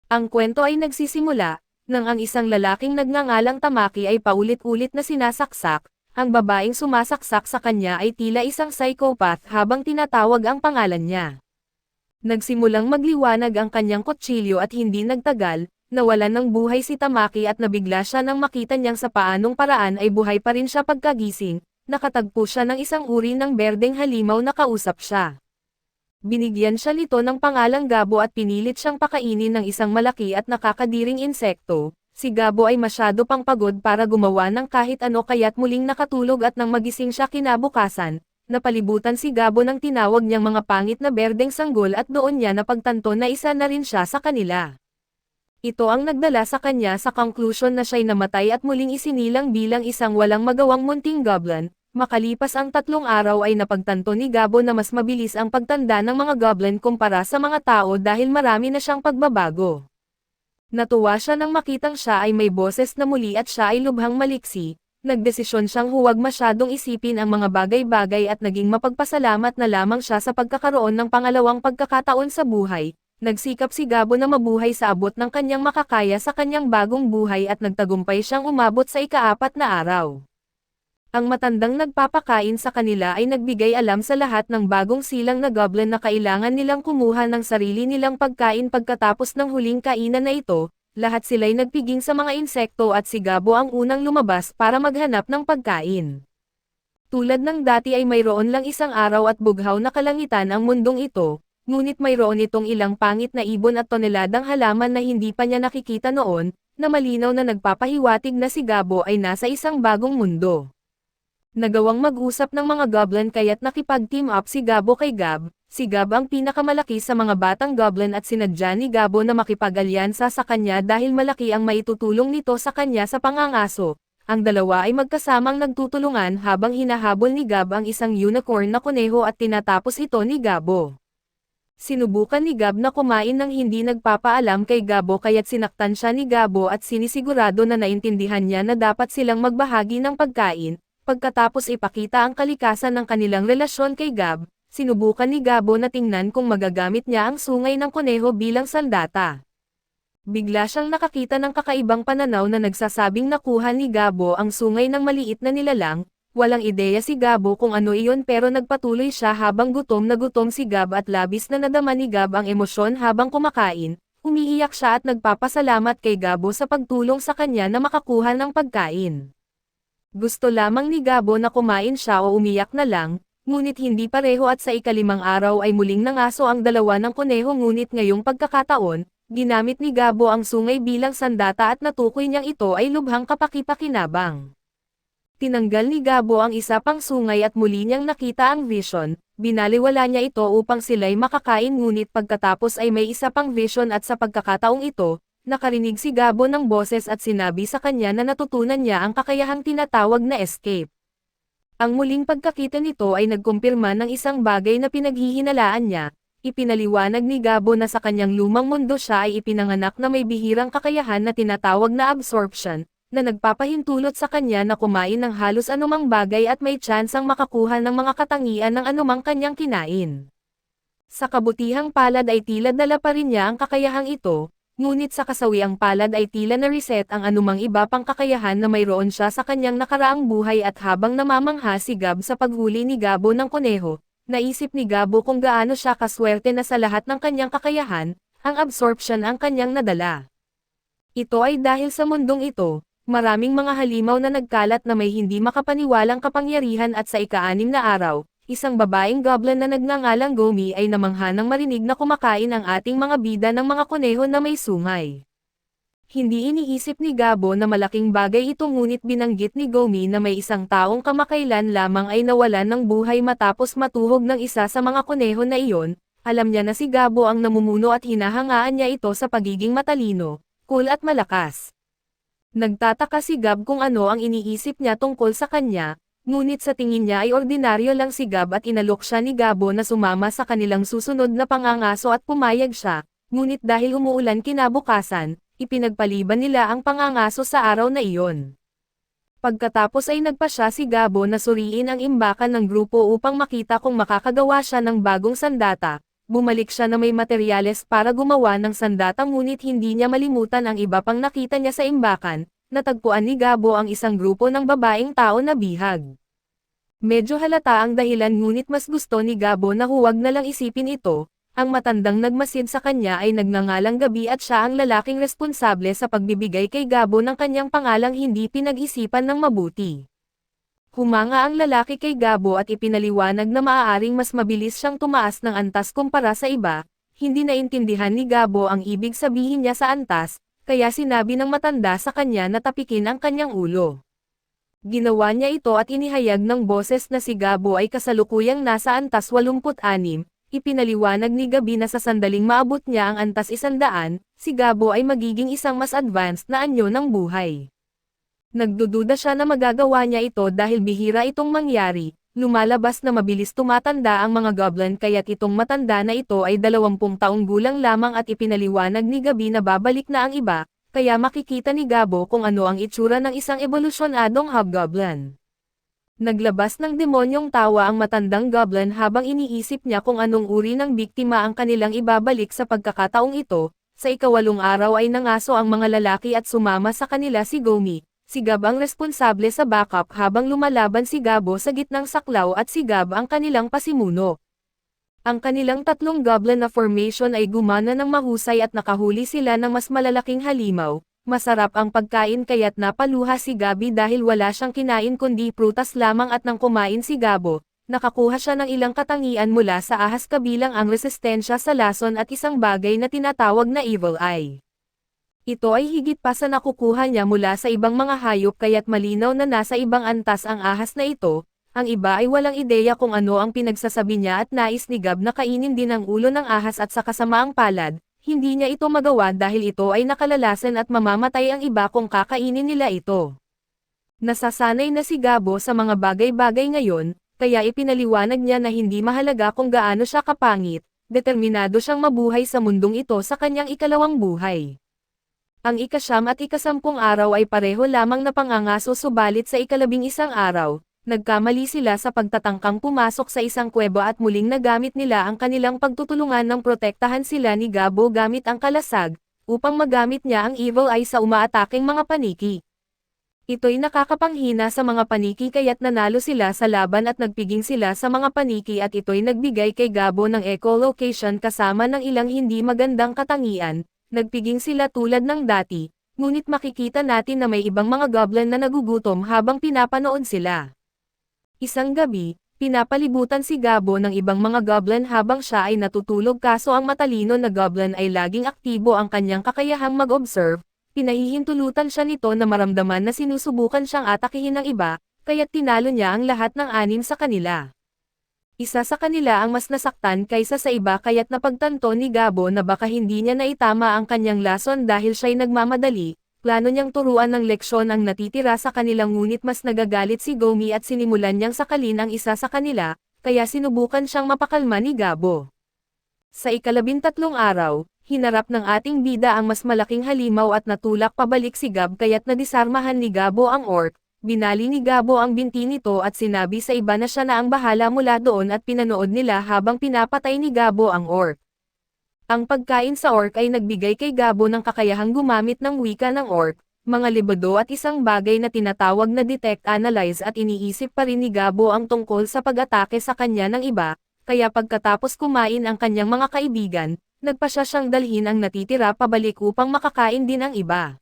Ang kwento ay nagsisimula, nang ang isang lalaking nagngangalang Tamaki ay paulit-ulit na sinasaksak, ang babaeng sumasaksak sa kanya ay tila isang psychopath habang tinatawag ang pangalan niya. Nagsimulang magliwanag ang kanyang kutsilyo at hindi nagtagal, nawalan ng buhay si Tamaki at nabigla siya nang makita niyang sa paanong paraan ay buhay pa rin siya pagkagising, nakatagpo siya ng isang uri ng berdeng halimaw na kausap siya. Binigyan siya nito ng pangalang Gabo at pinilit siyang pakainin ng isang malaki at nakakadiring insekto. Si Gabo ay masyado pang pagod para gumawa ng kahit ano kaya't muling nakatulog at nang magising siya kinabukasan, napalibutan si Gabo ng tinawag niyang mga pangit na berdeng sanggol at doon niya napagtanto na isa na rin siya sa kanila. Ito ang nagdala sa kanya sa conclusion na siya'y namatay at muling isinilang bilang isang walang magawang munting goblin. Makalipas ang 3 araw ay napagtanto ni Gabo na mas mabilis ang pagtanda ng mga goblin kumpara sa mga tao dahil marami na siyang pagbabago. Natuwa siya nang makitang siya ay may boses na muli at siya ay lubhang maliksi. Nagdesisyon siyang huwag masyadong isipin ang mga bagay-bagay at naging mapagpasalamat na lamang siya sa pagkakaroon ng pangalawang pagkakataon sa buhay. Nagsikap si Gabo na mabuhay sa abot ng kanyang makakaya sa kanyang bagong buhay at nagtagumpay siyang umabot sa ika-4 na araw. Ang matandang nagpapakain sa kanila ay nagbigay alam sa lahat ng bagong silang na goblin na kailangan nilang kumuha ng sarili nilang pagkain pagkatapos ng huling kainan na ito. Lahat sila'y nagpiging sa mga insekto at si Gabo ang unang lumabas para maghanap ng pagkain. Tulad ng dati ay mayroon lang isang araw at bughaw na kalangitan ang mundong ito, ngunit mayroon itong ilang pangit na ibon at toneladang halaman na hindi pa niya nakikita noon, na malinaw na nagpapahiwatig na si Gabo ay nasa isang bagong mundo. Nagawang mag-usap ng mga goblin kaya't nakipag-team up si Gabo kay Gab. Si Gab ang pinakamalaki sa mga batang goblin at sinadya ni Gabo na makipag-alyansa sa kanya dahil malaki ang maitutulong nito sa kanya sa pangangaso. Ang dalawa ay magkasamang nagtutulungan habang hinahabol ni Gab ang isang unicorn na kuneho at tinatapos ito ni Gabo. Sinubukan ni Gab na kumain ng hindi nagpapaalam kay Gabo kaya't sinaktan siya ni Gabo at sinisigurado na naintindihan niya na dapat silang magbahagi ng pagkain. Pagkatapos ipakita ang kalikasan ng kanilang relasyon kay Gab, sinubukan ni Gabo na tingnan kung magagamit niya ang sungay ng kuneho bilang sandata. Bigla siyang nakakita ng kakaibang pananaw na nagsasabing nakuha ni Gabo ang sungay ng maliit na nilalang. Walang ideya si Gabo kung ano iyon pero nagpatuloy siya habang gutom na gutom si Gab at labis na nadama ni Gab ang emosyon habang kumakain. Umiiyak siya at nagpapasalamat kay Gabo sa pagtulong sa kanya na makakuha ng pagkain. Gusto lamang ni Gabo na kumain siya o umiyak na lang, ngunit hindi pareho at sa ika-5 araw ay muling nangaso ang dalawa ng kuneho ngunit ngayong pagkakataon, ginamit ni Gabo ang sungay bilang sandata at natukoy niyang ito ay lubhang kapaki-pakinabang. Tinanggal ni Gabo ang isa pang sungay at muli niyang nakita ang vision, binaliwala niya ito upang sila'y makakain ngunit pagkatapos ay may isa pang vision at sa pagkakataong ito, nakarinig si Gabo ng boses at sinabi sa kanya na natutunan niya ang kakayahang tinatawag na escape. Ang muling pagkakita nito ay nagkumpirma ng isang bagay na pinaghihinalaan niya, ipinaliwanag ni Gabo na sa kanyang lumang mundo siya ay ipinanganak na may bihirang kakayahan na tinatawag na absorption, na nagpapahintulot sa kanya na kumain ng halos anumang bagay at may tsansang makakuha ng mga katangian ng anumang kanyang kinain. Sa kabutihang palad ay tila dala pa rin niya ang kakayahang ito, ngunit sa kasawiang palad ay tila na-reset ang anumang iba pang kakayahan na mayroon siya sa kanyang nakaraang buhay at habang namamangha si Gab sa paghuli ni Gabo ng kuneho, naisip ni Gabo kung gaano siya kaswerte na sa lahat ng kanyang kakayahan, ang absorption ang kanyang nadala. Ito ay dahil sa mundong ito, maraming mga halimaw na nagkalat na may hindi makapaniwalang kapangyarihan at sa ika-6 na araw, isang babaeng goblin na nagngangalang Gomi ay namangha nang marinig na kumakain ang ating mga bida ng mga kuneho na may sungay. Hindi iniisip ni Gabo na malaking bagay ito ngunit binanggit ni Gomi na may isang taong kamakailan lamang ay nawalan ng buhay matapos matuhog ng isa sa mga kuneho na iyon. Alam niya na si Gabo ang namumuno at hinahangaan niya ito sa pagiging matalino, cool at malakas. Nagtataka si Gab kung ano ang iniisip niya tungkol sa kanya. Ngunit sa tingin niya ay ordinaryo lang si Gab at inalok siya ni Gabo na sumama sa kanilang susunod na pangangaso at pumayag siya, ngunit dahil umuulan kinabukasan, ipinagpaliban nila ang pangangaso sa araw na iyon. Pagkatapos ay nagpasya si Gabo na suriin ang imbakan ng grupo upang makita kung makakagawa siya ng bagong sandata, bumalik siya na may materyales para gumawa ng sandata ngunit hindi niya malimutan ang iba pang nakita niya sa imbakan, natagpuan ni Gabo ang isang grupo ng babaeng tao na bihag. Medyo halata ang dahilan ngunit mas gusto ni Gabo na huwag na lang isipin ito, ang matandang nagmasid sa kanya ay nagngangalang Gabi at siya ang lalaking responsable sa pagbibigay kay Gabo ng kanyang pangalang hindi pinag-isipan ng mabuti. Humanga ang lalaki kay Gabo at ipinaliwanag na maaaring mas mabilis siyang tumaas ng antas kumpara sa iba, hindi naintindihan ni Gabo ang ibig sabihin niya sa antas, kaya sinabi ng matanda sa kanya na tapikin ang kanyang ulo. Ginawa niya ito at inihayag ng boses na si Gabo ay kasalukuyang nasa antas 86, ipinaliwanag ni Gabi na sa sandaling maabot niya ang antas 100, si Gabo ay magiging isang mas advanced na anyo ng buhay. Nagdududa siya na magagawa niya ito dahil bihira itong mangyari, lumalabas na mabilis tumatanda ang mga goblin kaya't itong matanda na ito ay 20 taong gulang lamang at ipinaliwanag ni Gabi na babalik na ang iba, kaya makikita ni Gabo kung ano ang itsura ng isang ebolusyonadong hobgoblin. Naglabas ng demonyong tawa ang matandang goblin habang iniisip niya kung anong uri ng biktima ang kanilang ibabalik sa pagkakataong ito, sa ika-8 araw ay nangaso ang mga lalaki at sumama sa kanila si Gomi. Si Gab ang responsable sa backup habang lumalaban si Gabo sa gitnang saklaw at si Gab ang kanilang pasimuno. Ang kanilang tatlong goblin na formation ay gumana ng mahusay at nakahuli sila ng mas malalaking halimaw. Masarap ang pagkain kaya't napaluha si Gabi dahil wala siyang kinain kundi prutas lamang at nang kumain si Gabo, nakakuha siya ng ilang katangian mula sa ahas kabilang ang resistensya sa lason at isang bagay na tinatawag na Evil Eye. Ito ay higit pa sa nakukuha niya mula sa ibang mga hayop kaya't malinaw na nasa ibang antas ang ahas na ito, ang iba ay walang ideya kung ano ang pinagsasabi niya at nais ni Gab na kainin din ang ulo ng ahas at sa kasamaang palad, hindi niya ito magawa dahil ito ay nakalalasan at mamamatay ang iba kung kakainin nila ito. Nasasanay na si Gabo sa mga bagay-bagay ngayon, kaya ipinaliwanag niya na hindi mahalaga kung gaano siya kapangit, determinado siyang mabuhay sa mundong ito sa kanyang ikalawang buhay. Ang ika-9 at ika-10 araw ay pareho lamang na pangangaso subalit sa ika-11 araw, nagkamali sila sa pagtatangkang pumasok sa isang kuweba at muling nagamit nila ang kanilang pagtutulungan ng protektahan sila ni Gabo gamit ang kalasag, upang magamit niya ang Evil Eye sa umaataking mga paniki. Ito'y nakakapanghina sa mga paniki kaya't nanalo sila sa laban at nagpiging sila sa mga paniki at ito'y nagbigay kay Gabo ng echolocation kasama ng ilang hindi magandang katangian. Nagpiging sila tulad ng dati, ngunit makikita natin na may ibang mga goblin na nagugutom habang pinapanood sila. Isang gabi, pinapalibutan si Gabo ng ibang mga goblin habang siya ay natutulog kaso ang matalino na goblin ay laging aktibo ang kanyang kakayahang mag-observe, pinahihintulutan siya nito na maramdaman na sinusubukan siyang atakihin ng iba, kaya't tinalo niya ang lahat ng 6 sa kanila. Isa sa kanila ang mas nasaktan kaysa sa iba kaya't napagtanto ni Gabo na baka hindi niya naitama ang kanyang lason dahil siya'y nagmamadali, plano niyang turuan ng leksyon ang natitira sa kanilang ngunit mas nagagalit si Gomi at sinimulan niyang sakalin ang isa sa kanila, kaya sinubukan siyang mapakalma ni Gabo. Sa ika-13 araw, hinarap ng ating bida ang mas malaking halimaw at natulak pabalik si Gab kaya't nadisarmahan ni Gabo ang orc. Binali ni Gabo ang binti nito at sinabi sa iba na siya na ang bahala mula doon at pinanood nila habang pinapatay ni Gabo ang orc. Ang pagkain sa orc ay nagbigay kay Gabo ng kakayahang gumamit ng wika ng orc, mga libodo at isang bagay na tinatawag na detect analyze at iniisip pa rin ni Gabo ang tungkol sa pag-atake sa kanya ng iba, kaya pagkatapos kumain ang kanyang mga kaibigan, nagpasya siyang dalhin ang natitira pabalik upang makakain din ang iba.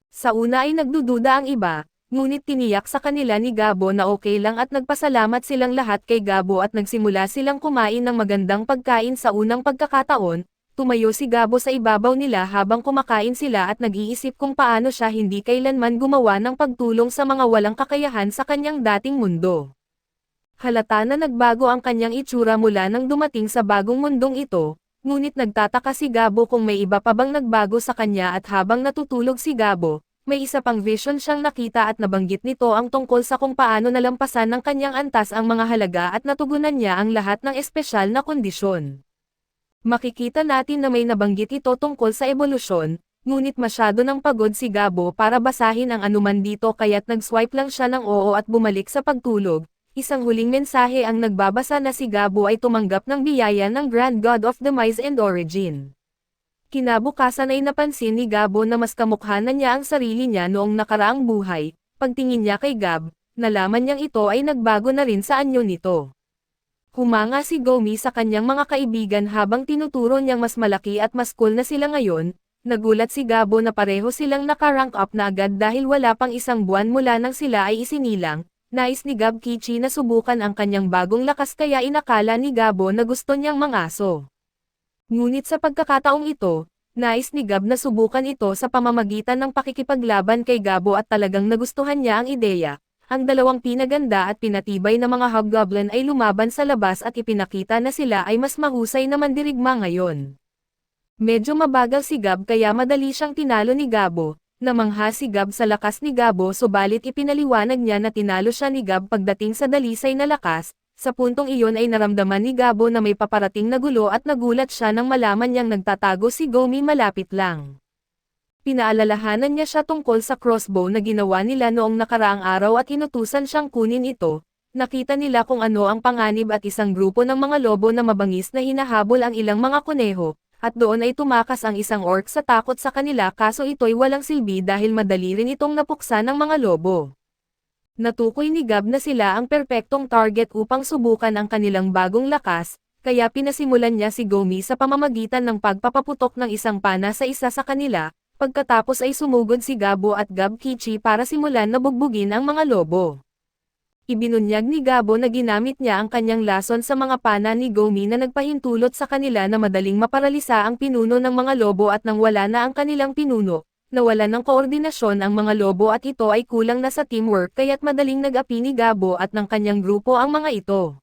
Sa una ay nagdududa ang iba, ngunit tiniyak sa kanila ni Gabo na okay lang at nagpasalamat silang lahat kay Gabo at nagsimula silang kumain ng magandang pagkain sa unang pagkakataon, tumayo si Gabo sa ibabaw nila habang kumakain sila at nag-iisip kung paano siya hindi kailanman gumawa ng pagtulong sa mga walang kakayahan sa kanyang dating mundo. Halata na nagbago ang kanyang itsura mula nang dumating sa bagong mundong ito, ngunit nagtataka si Gabo kung may iba pa bang nagbago sa kanya at habang natutulog si Gabo, may isa pang vision siyang nakita at nabanggit nito ang tungkol sa kung paano nalampasan ng kanyang antas ang mga halaga at natugunan niya ang lahat ng espesyal na kondisyon. Makikita natin na may nabanggit ito tungkol sa ebolusyon, ngunit masyado nang pagod si Gabo para basahin ang anuman dito kaya't nag-swipe lang siya ng oo at bumalik sa pagtulog, isang huling mensahe ang nagbabasa na si Gabo ay tumanggap ng biyaya ng Grand God of Demise and Origin. Kinabukasan ay napansin ni Gabo na mas kamukha na niya ang sarili niya noong nakaraang buhay. Pagtingin niya kay Gab, nalaman niyang ito ay nagbago na rin sa anyo nito. Humanga si Gomi sa kanyang mga kaibigan habang tinuturo niyang mas malaki at mas cool na sila ngayon. Nagulat si Gabo na pareho silang naka-rank up na agad dahil wala pang isang buwan mula nang sila ay isinilang. Nais ni Gab Kichi na subukan ang kanyang bagong lakas kaya inakala ni Gabo na gusto niyang mangaso. Ngunit sa pagkakataong ito, nais ni Gab na subukan ito sa pamamagitan ng pakikipaglaban kay Gabo at talagang nagustuhan niya ang ideya. Ang dalawang pinaganda at pinatibay na mga hobgoblin ay lumaban sa labas at ipinakita na sila ay mas mahusay na mandirigma ngayon. Medyo mabagal si Gab kaya madali siyang tinalo ni Gabo. Namangha si Gab sa lakas ni Gabo subalit ipinaliwanag niya na tinalo siya ni Gab pagdating sa dalisay na lakas. Sa puntong iyon ay naramdaman ni Gabo na may paparating na gulo at nagulat siya nang malaman niyang nagtatago si Gomi malapit lang. Pinaalalahanan niya siya tungkol sa crossbow na ginawa nila noong nakaraang araw at inutusan siyang kunin ito. Nakita nila kung ano ang panganib at isang grupo ng mga lobo na mabangis na hinahabol ang ilang mga kuneho, at doon ay tumakas ang isang orc sa takot sa kanila kaso ito'y walang silbi dahil madali rin itong napuksa ng mga lobo. Natukoy ni Gab na sila ang perpektong target upang subukan ang kanilang bagong lakas, kaya pinasimulan niya si Gomi sa pamamagitan ng pagpapaputok ng isang pana sa isa sa kanila, pagkatapos ay sumugod si Gabo at Gab Kichi para simulan na bugbugin ang mga lobo. Ibinunyag ni Gabo na ginamit niya ang kanyang lason sa mga pana ni Gomi na nagpahintulot sa kanila na madaling maparalisa ang pinuno ng mga lobo at nang wala na ang kanilang pinuno, nawalan ng koordinasyon ang mga lobo at ito ay kulang na sa teamwork kaya't madaling nag-api ni Gabo at ng kanyang grupo ang mga ito.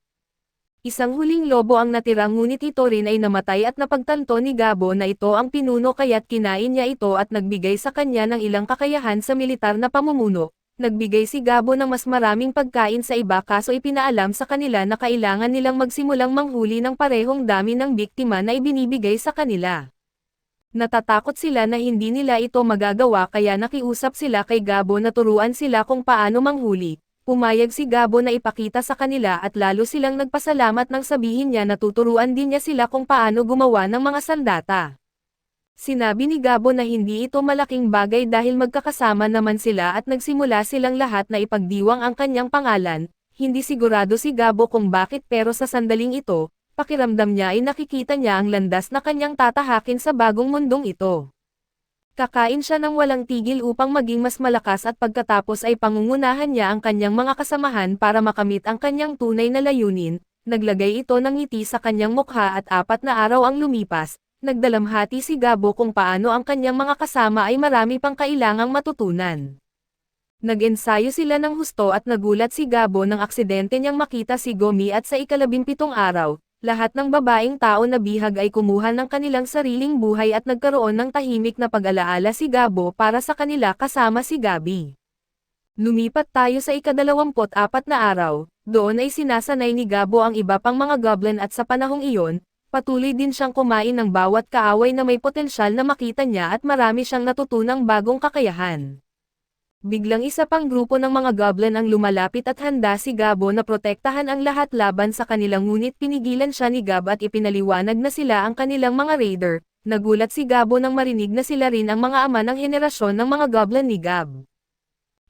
Isang huling lobo ang natira ngunit ito rin ay namatay at napagtanto ni Gabo na ito ang pinuno kaya't kinain niya ito at nagbigay sa kanya ng ilang kakayahan sa militar na pamumuno. Nagbigay si Gabo ng mas maraming pagkain sa iba kaso ipinaalam sa kanila na kailangan nilang magsimulang manghuli ng parehong dami ng biktima na ibinibigay sa kanila. Natatakot sila na hindi nila ito magagawa kaya nakiusap sila kay Gabo na turuan sila kung paano manghuli. Pumayag si Gabo na ipakita sa kanila at lalo silang nagpasalamat nang sabihin niya na tuturuan din niya sila kung paano gumawa ng mga sandata. Sinabi ni Gabo na hindi ito malaking bagay dahil magkakasama naman sila at nagsimula silang lahat na ipagdiwang ang kanyang pangalan. Hindi sigurado si Gabo kung bakit pero sa sandaling ito, pakiramdam niya ay nakikita niya ang landas na kanyang tatahakin sa bagong mundong ito. Kakain siya ng walang tigil upang maging mas malakas at pagkatapos ay pangungunahan niya ang kanyang mga kasamahan para makamit ang kanyang tunay na layunin. Naglagay ito ng ngiti sa kanyang mukha at 4 na araw ang lumipas. Nagdalamhati si Gabo kung paano ang kanyang mga kasama ay marami pang kailangang matutunan. Nag-ensayo sila ng husto at nagulat si Gabo nang aksidente niyang makita si Gomi at sa 17 araw, lahat ng babaeng tao na bihag ay kumuha ng kanilang sariling buhay at nagkaroon ng tahimik na pag-alaala si Gabo para sa kanila kasama si Gabi. Lumipat tayo sa 24 na araw, doon ay sinasanay ni Gabo ang iba pang mga goblin at sa panahong iyon, patuloy din siyang kumain ng bawat kaaway na may potensyal na makita niya at marami siyang natutunang bagong kakayahan. Biglang isa pang grupo ng mga goblin ang lumalapit at handa si Gabo na protektahan ang lahat laban sa kanilang ngunit pinigilan siya ni Gab at ipinaliwanag na sila ang kanilang mga raider. Nagulat si Gabo nang marinig na sila rin ang mga ama ng henerasyon ng mga goblin ni Gab.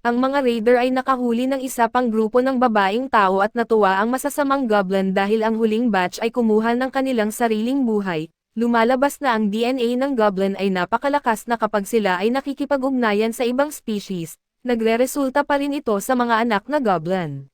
Ang mga raider ay nakahuli ng isa pang grupo ng babaeng tao at natuwa ang masasamang goblin dahil ang huling batch ay kumuha ng kanilang sariling buhay. Lumalabas na ang DNA ng goblin ay napakalakas na kapag sila ay nakikipag-ugnayan sa ibang species, nagre-resulta pa rin ito sa mga anak na goblin.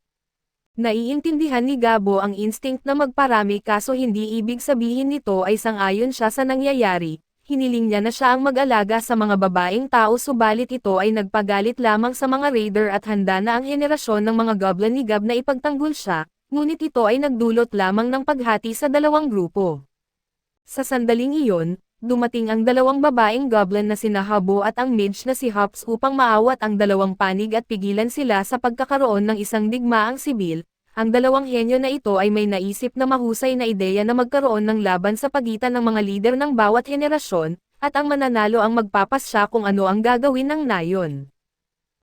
Naiintindihan ni Gabo ang instinct na magparami kaso hindi ibig sabihin nito ay sang-ayon siya sa nangyayari. Hiniling niya na siya ang mag-alaga sa mga babaeng tao subalit ito ay nagpagalit lamang sa mga raider at handa na ang henerasyon ng mga goblin ni Gab na ipagtanggol siya, ngunit ito ay nagdulot lamang ng paghati sa dalawang grupo. Sa sandaling iyon, dumating ang dalawang babaeng goblin na sina Habo at ang mage na si Hops upang maawat ang dalawang panig at pigilan sila sa pagkakaroon ng isang digmaang sibil. Ang dalawang henyo na ito ay may naisip na mahusay na ideya na magkaroon ng laban sa pagitan ng mga lider ng bawat henerasyon, at ang mananalo ang magpapasya kung ano ang gagawin ng nayon.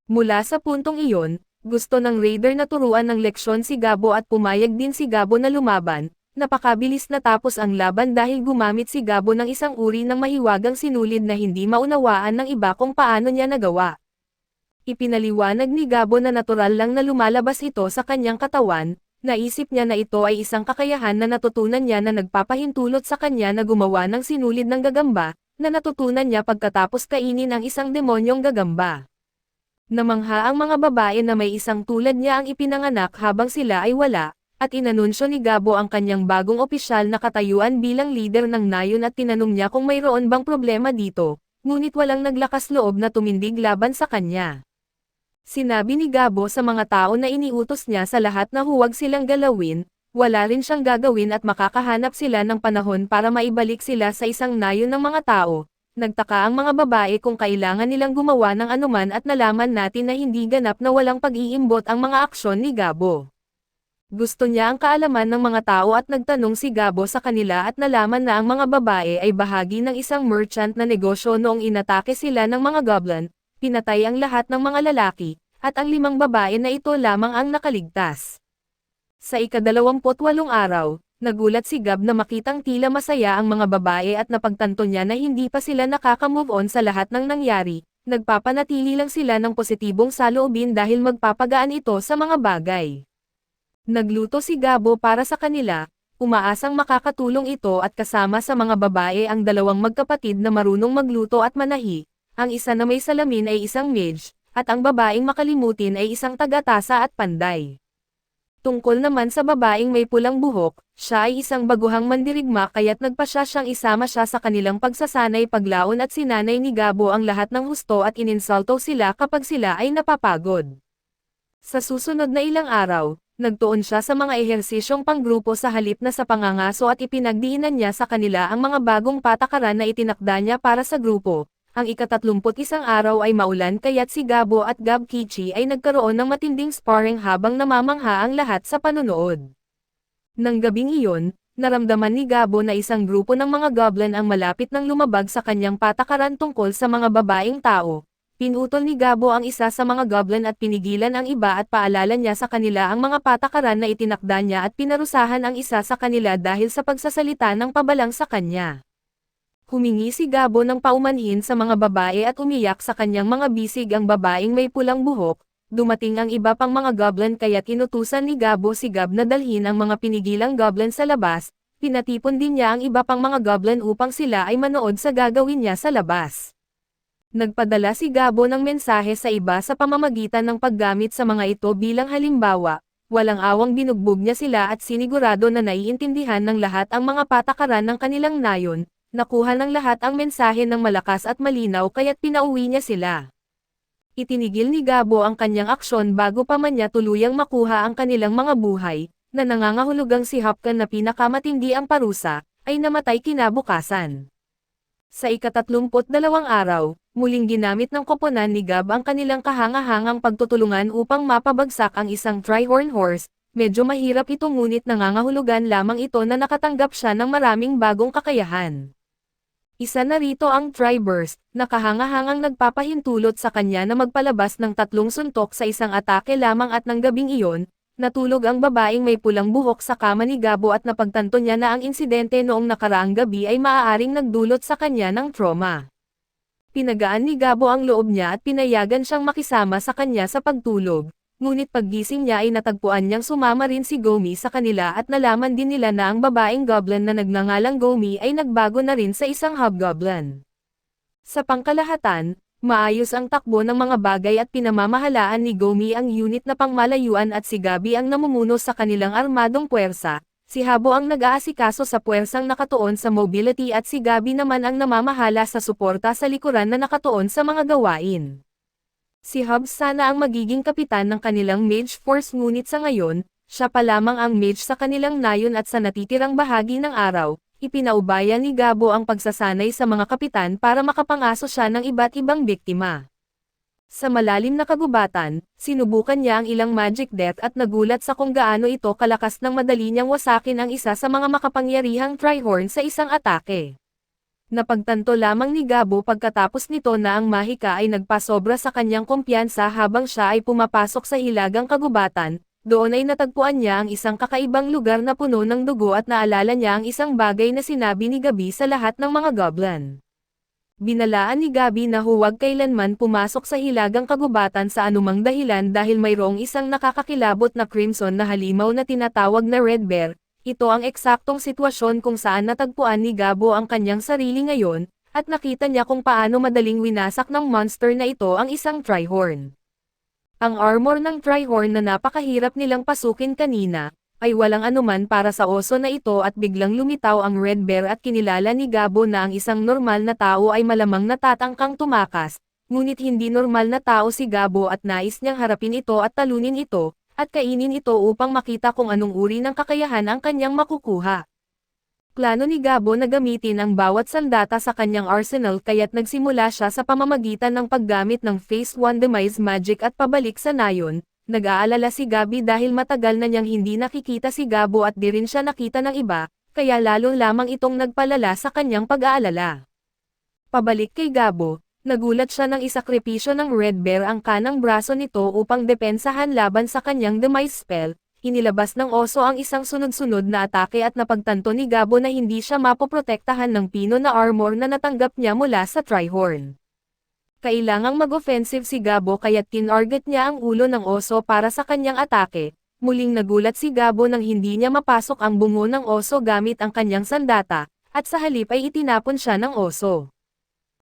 Mula sa puntong iyon, Gusto ng raider na turuan ng leksyon si Gabo at pumayag din si Gabo na lumaban. Napakabilis natapos ang laban dahil gumamit si Gabo ng isang uri ng mahiwagang sinulid na hindi maunawaan ng iba kung paano niya nagawa. Ipinaliwanag ni Gabo na natural lang na lumalabas ito sa kanyang katawan, naisip niya na ito ay isang kakayahan na natutunan niya na nagpapahintulot sa kanya na gumawa ng sinulid ng gagamba, na natutunan niya pagkatapos kainin ang isang demonyong gagamba. Namangha ang mga babae na may isang tulad niya ang ipinanganak habang sila ay wala, at inanunsyo ni Gabo ang kanyang bagong opisyal na katayuan bilang leader ng nayon at tinanong niya kung mayroon bang problema dito, ngunit walang naglakas loob na tumindig laban sa kanya. Sinabi ni Gabo sa mga tao na iniutos niya sa lahat na huwag silang galawin, wala rin siyang gagawin at makakahanap sila ng panahon para maibalik sila sa isang nayon ng mga tao. Nagtaka ang mga babae kung kailangan nilang gumawa ng anuman at nalaman natin na hindi ganap na walang pag-iimbot ang mga aksyon ni Gabo. Gusto niya ang kaalaman ng mga tao at nagtanong si Gabo sa kanila at nalaman na ang mga babae ay bahagi ng isang merchant na negosyo noong inatake sila ng mga goblin, pinatay ang lahat ng mga lalaki, at ang 5 babae na ito lamang ang nakaligtas. Sa ika-28 araw, nagulat si Gab na makitang tila masaya ang mga babae at napagtanto niya na hindi pa sila nakaka-move on sa lahat ng nangyari, nagpapanatili lang sila ng positibong saloobin dahil magpapagaan ito sa mga bagay. Nagluto si Gabo para sa kanila, umaasang makakatulong ito at kasama sa mga babae ang 2 magkapatid na marunong magluto at manahi, ang isa na may salamin ay isang mage, at ang babaeng makalimutin ay isang tagatasa at panday. Tungkol naman sa babaeng may pulang buhok, siya ay isang baguhang mandirigma kaya't nagpasya siyang isama siya sa kanilang pagsasanay paglaon at sinanay ni Gabo ang lahat ng husto at ininsulto sila kapag sila ay napapagod. Sa susunod na ilang araw, nagtuon siya sa mga ehersisyong panggrupo sa halip na sa pangangaso at ipinagdiinan niya sa kanila ang mga bagong patakaran na itinakda niya para sa grupo. Ang ika-31 araw ay maulan kaya't si Gabo at Gab Kichi ay nagkaroon ng matinding sparring habang namamangha ang lahat sa panonood. Nang gabing iyon, naramdaman ni Gabo na isang grupo ng mga goblin ang malapit nang lumabag sa kanyang patakaran tungkol sa mga babaeng tao. Pinutol ni Gabo ang isa sa mga goblin at pinigilan ang iba at paalala niya sa kanila ang mga patakaran na itinakda niya at pinarusahan ang isa sa kanila dahil sa pagsasalita ng pabalang sa kanya. Humingi si Gabo ng paumanhin sa mga babae at umiyak sa kanyang mga bisig ang babaeng may pulang buhok. Dumating ang iba pang mga goblin kaya kinutusan ni Gabo si Gab na dalhin ang mga pinigilang goblin sa labas. Pinatipon din niya ang iba pang mga goblin upang sila ay manood sa gagawin niya sa labas. Nagpadala si Gabo ng mensahe sa iba sa pamamagitan ng paggamit sa mga ito bilang halimbawa. Walang awang binugbog niya sila at sinigurado na naiintindihan ng lahat ang mga patakaran ng kanilang nayon. Nakuha ng lahat ang mensahe ng malakas at malinaw kaya't pinauwi niya sila. Itinigil ni Gabo ang kanyang aksyon bago pa man niya tuluyang makuha ang kanilang mga buhay, na nangangahulugang si Hopkan na pinakamatindi ang parusa, ay namatay kinabukasan. Sa ika-32 araw, muling ginamit ng koponan ni Gab ang kanilang kahanga-hangang pagtutulungan upang mapabagsak ang isang Tri-Horn Horse. Medyo mahirap ito ngunit nangangahulugan lamang ito na nakatanggap siya ng maraming bagong kakayahan. Isa na rito ang Tri-Burst, na kahangahangang nagpapahintulot sa kanya na magpalabas ng 3 suntok sa isang atake lamang at nang gabing iyon, natulog ang babaeng may pulang buhok sa kama ni Gabo at napagtanto niya na ang insidente noong nakaraang gabi ay maaaring nagdulot sa kanya ng trauma. Pinagaan ni Gabo ang loob niya at pinayagan siyang makisama sa kanya sa pagtulog. Ngunit paggising niya ay natagpuan niyang sumama rin si Gomi sa kanila at nalaman din nila na ang babaeng goblin na nagngangalang Gomi ay nagbago na rin sa isang hobgoblin. Sa pangkalahatan, maayos ang takbo ng mga bagay at pinamamahalaan ni Gomi ang unit na pangmalayuan at si Gabi ang namumuno sa kanilang armadong puwersa. Si Habo ang nag-aasikaso sa puwersang nakatuon sa mobility at si Gabi naman ang namamahala sa suporta sa likuran na nakatuon sa mga gawain. Si Hobbs sana ang magiging kapitan ng kanilang mage force ngunit sa ngayon, siya pa lamang ang mage sa kanilang nayon at sa natitirang bahagi ng araw, ipinaubaya ni Gabo ang pagsasanay sa mga kapitan para makapangaso siya ng iba't ibang biktima. Sa malalim na kagubatan, sinubukan niya ang ilang magic death at nagulat sa kung gaano ito kalakas nang madali niyang wasakin ang isa sa mga makapangyarihang Tri-Horn sa isang atake. Napagtanto lamang ni Gabo pagkatapos nito na ang mahika ay nagpasobra sa kanyang kumpiyansa habang siya ay pumapasok sa hilagang kagubatan. Doon ay natagpuan niya ang isang kakaibang lugar na puno ng dugo at naalala niya ang isang bagay na sinabi ni Gabi sa lahat ng mga goblin. Binalaan ni Gabi na huwag kailanman pumasok sa hilagang kagubatan sa anumang dahilan dahil mayroong isang nakakakilabot na crimson na halimaw na tinatawag na Red Bear. Ito ang eksaktong sitwasyon kung saan natagpuan ni Gabo ang kanyang sarili ngayon, at nakita niya kung paano madaling winasak ng monster na ito ang isang Trihorn. Ang armor ng Trihorn na napakahirap nilang pasukin kanina, ay walang anuman para sa oso na ito at biglang lumitaw ang Red Bear at kinilala ni Gabo na ang isang normal na tao ay malamang natatangkang tumakas, ngunit hindi normal na tao si Gabo at nais niyang harapin ito at talunin ito, at kainin ito upang makita kung anong uri ng kakayahan ang kanyang makukuha. Plano ni Gabo na gamitin ang bawat sandata sa kanyang arsenal kaya't nagsimula siya sa pamamagitan ng paggamit ng Phase 1 Demise Magic at pabalik sa nayon. Nag-aalala si Gabi dahil matagal na niyang hindi nakikita si Gabo at di rin siya nakita ng iba, kaya lalo lamang itong nagpalala sa kanyang pag-aalala. Pabalik kay Gabo, nagulat siya nang isakripisyo ng Red Bear ang kanang braso nito upang depensahan laban sa kanyang demise spell. Inilabas ng oso ang isang sunod-sunod na atake at napagtanto ni Gabo na hindi siya mapoprotektahan ng pino na armor na natanggap niya mula sa Trihorn. Kailangang mag-offensive si Gabo kaya't tinarget niya ang ulo ng oso para sa kanyang atake. Muling nagulat si Gabo nang hindi niya mapasok ang bungo ng oso gamit ang kanyang sandata, at sa halip ay itinapon siya ng oso.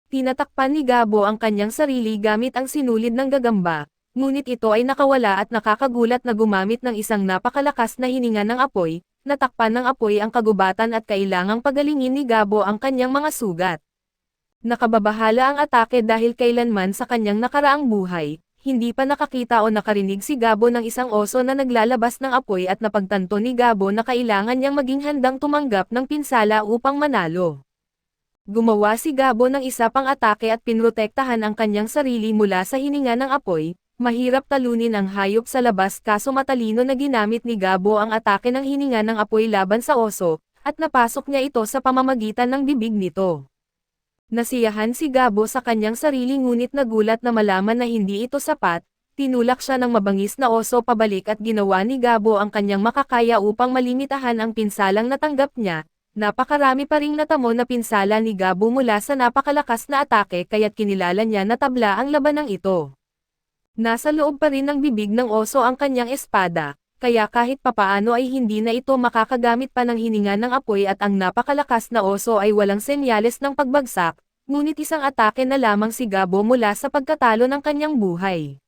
Tinatakpan ni Gabo ang kanyang sarili gamit ang sinulid ng gagamba, ngunit ito ay nakawala at nakakagulat na gumamit ng isang napakalakas na hininga ng apoy, natakpan ng apoy ang kagubatan at kailangang pagalingin ni Gabo ang kanyang mga sugat. Nakababahala ang atake dahil kailanman sa kanyang nakaraang buhay, hindi pa nakakita o nakarinig si Gabo ng isang oso na naglalabas ng apoy at napagtanto ni Gabo na kailangan niyang maging handang tumanggap ng pinsala upang manalo. Gumawa si Gabo ng isa pang atake at pinrotektahan ang kanyang sarili mula sa hininga ng apoy. Mahirap talunin ang hayop sa labas kaso matalino na ginamit ni Gabo ang atake ng hininga ng apoy laban sa oso, at napasok niya ito sa pamamagitan ng bibig nito. Nasiyahan si Gabo sa kanyang sarili ngunit nagulat na malaman na hindi ito sapat, tinulak siya ng mabangis na oso pabalik at ginawa ni Gabo ang kanyang makakaya upang malimitahan ang pinsalang natanggap niya. Napakarami pa ring natamo na pinsala ni Gabo mula sa napakalakas na atake kaya't kinilala niya na tabla ang labanang ito. Nasa loob pa rin ng bibig ng oso ang kanyang espada, kaya kahit papaano ay hindi na ito makakagamit pa ng hininga ng apoy at ang napakalakas na oso ay walang senyales ng pagbagsak, ngunit isang atake na lamang si Gabo mula sa pagkatalo ng kanyang buhay.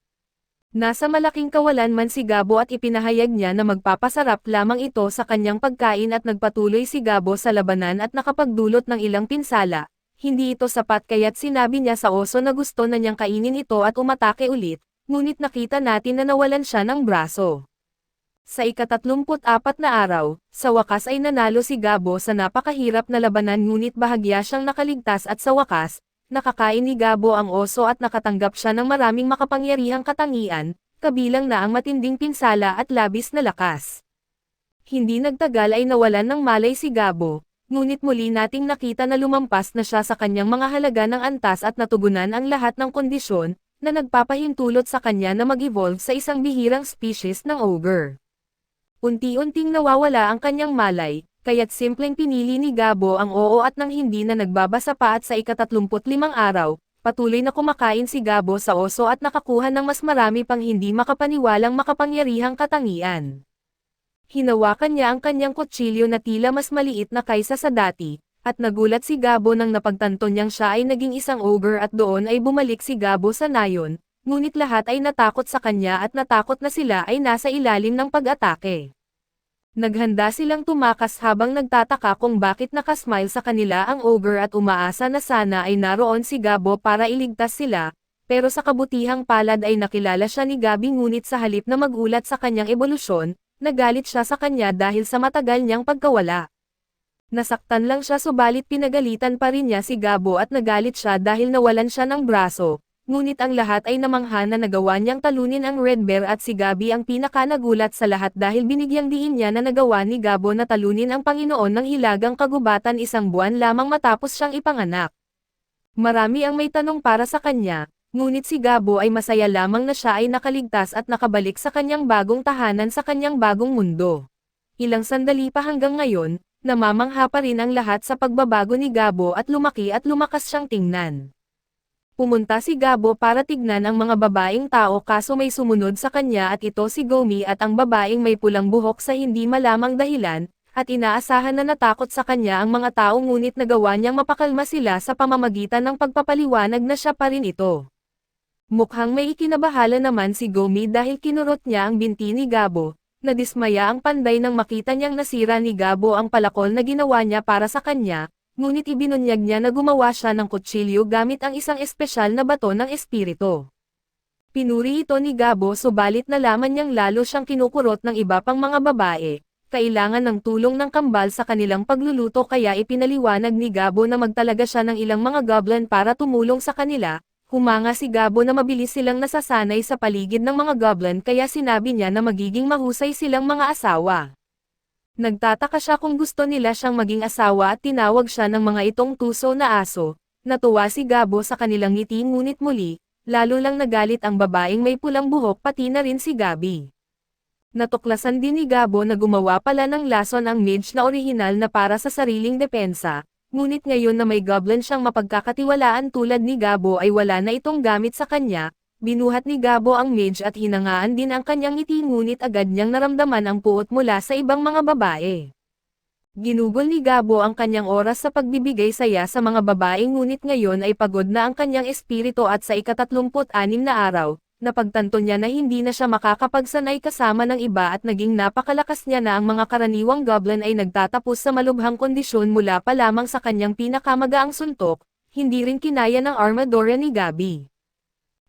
Nasa malaking kawalan man si Gabo at ipinahayag niya na magpapasarap lamang ito sa kanyang pagkain at nagpatuloy si Gabo sa labanan at nakapagdulot ng ilang pinsala. Hindi ito sapat kaya't sinabi niya sa oso na gusto na niyang kainin ito at umatake ulit, ngunit nakita natin na nawalan siya ng braso. Sa ika-34 na araw, sa wakas ay nanalo si Gabo sa napakahirap na labanan ngunit bahagya siyang nakaligtas at sa wakas, nakakain ni Gabo ang oso at nakatanggap siya ng maraming makapangyarihang katangian, kabilang na ang matinding pinsala at labis na lakas. Hindi nagtagal ay nawalan ng malay si Gabo, ngunit muli nating nakita na lumampas na siya sa kanyang mga halaga ng antas at natugunan ang lahat ng kondisyon, na nagpapahintulot sa kanya na mag-evolve sa isang bihirang species ng ogre. Unti-unting nawawala ang kanyang malay, kaya't simpleng pinili ni Gabo ang oo at nang hindi na nagbabasa pa at sa ika-35 araw, patuloy na kumakain si Gabo sa oso at nakakuha ng mas marami pang hindi makapaniwalang makapangyarihang katangian. Hinawakan niya ang kanyang kutsilyo na tila mas maliit na kaysa sa dati, at nagulat si Gabo nang napagtanto niyang siya ay naging isang ogre at doon ay bumalik si Gabo sa nayon. Ngunit lahat ay natakot sa kanya at natakot na sila ay nasa ilalim ng pag-atake. Naghanda silang tumakas habang nagtataka kung bakit nakasmile sa kanila ang ogre at umaasa na sana ay naroon si Gabo para iligtas sila, pero sa kabutihang palad ay nakilala siya ni Gabi ngunit sa halip na magulat sa kanyang ebolusyon, nagalit siya sa kanya dahil sa matagal niyang pagkawala. Nasaktan lang siya subalit pinagalitan pa rin niya si Gabo at nagalit siya dahil nawalan siya ng braso. ngunit ang lahat ay namangha na nagawa niyang talunin ang Red Bear at si Gabi ang pinaka-nagulat sa lahat dahil binigyang diin niya na nagawa ni Gabo na talunin ang Panginoon ng Hilagang Kagubatan 1 buwan lamang matapos siyang ipanganak. Marami ang may tanong para sa kanya, ngunit si Gabo ay masaya lamang na siya ay nakaligtas at nakabalik sa kanyang bagong tahanan sa kanyang bagong mundo. Ilang sandali pa hanggang ngayon, namamangha pa rin ang lahat sa pagbabago ni Gabo at lumaki at lumakas siyang tingnan. Pumunta si Gabo para tignan ang mga babaeng tao kaso may sumunod sa kanya at ito si Gomi at ang babaeng may pulang buhok sa hindi malamang dahilan, at inaasahan na natakot sa kanya ang mga tao ngunit nagawa niyang mapakalma sila sa pamamagitan ng pagpapaliwanag na siya pa rin ito. Mukhang may ikinabahala naman si Gomi dahil kinurot niya ang binti ni Gabo, nadismaya ang panday nang makita niyang nasira ni Gabo ang palakol na ginawa niya para sa kanya, ngunit ibinunyag niya na gumawa siya ng kutsilyo gamit ang isang espesyal na bato ng espiritu. Pinuri ito ni Gabo subalit nalaman niyang lalo siyang kinukurot ng iba pang mga babae, kailangan ng tulong ng kambal sa kanilang pagluluto kaya ipinaliwanag ni Gabo na magtalaga siya ng ilang mga goblin para tumulong sa kanila, humanga si Gabo na mabilis silang nasasanay sa paligid ng mga goblin kaya sinabi niya na magiging mahusay silang mga asawa. Nagtataka siya kung gusto nila siyang maging asawa at tinawag siya ng mga itong tuso na aso. Natuwa si Gabo sa kanilang ngiti ngunit muli, lalo lang nagalit ang babaeng may pulang buhok pati na rin si Gabi. Natuklasan din ni Gabo na gumawa pala ng lason ang mage na orihinal na para sa sariling depensa, ngunit ngayon na may goblin siyang mapagkakatiwalaan tulad ni Gabo ay wala na itong gamit sa kanya. Binuhat ni Gabo ang mage at hinangaan din ang kanyang ngiti ngunit agad niyang naramdaman ang puot mula sa ibang mga babae. Ginugol ni Gabo ang kanyang oras sa pagbibigay saya sa mga babae ngunit ngayon ay pagod na ang kanyang espiritu at sa ika-36 na araw, napagtanto niya na hindi na siya makakapagsanay kasama ng iba at naging napakalakas niya na ang mga karaniwang goblin ay nagtatapos sa malubhang kondisyon mula pa lamang sa kanyang pinakamagaang suntok, hindi rin kinaya ng armadura ni Gabi.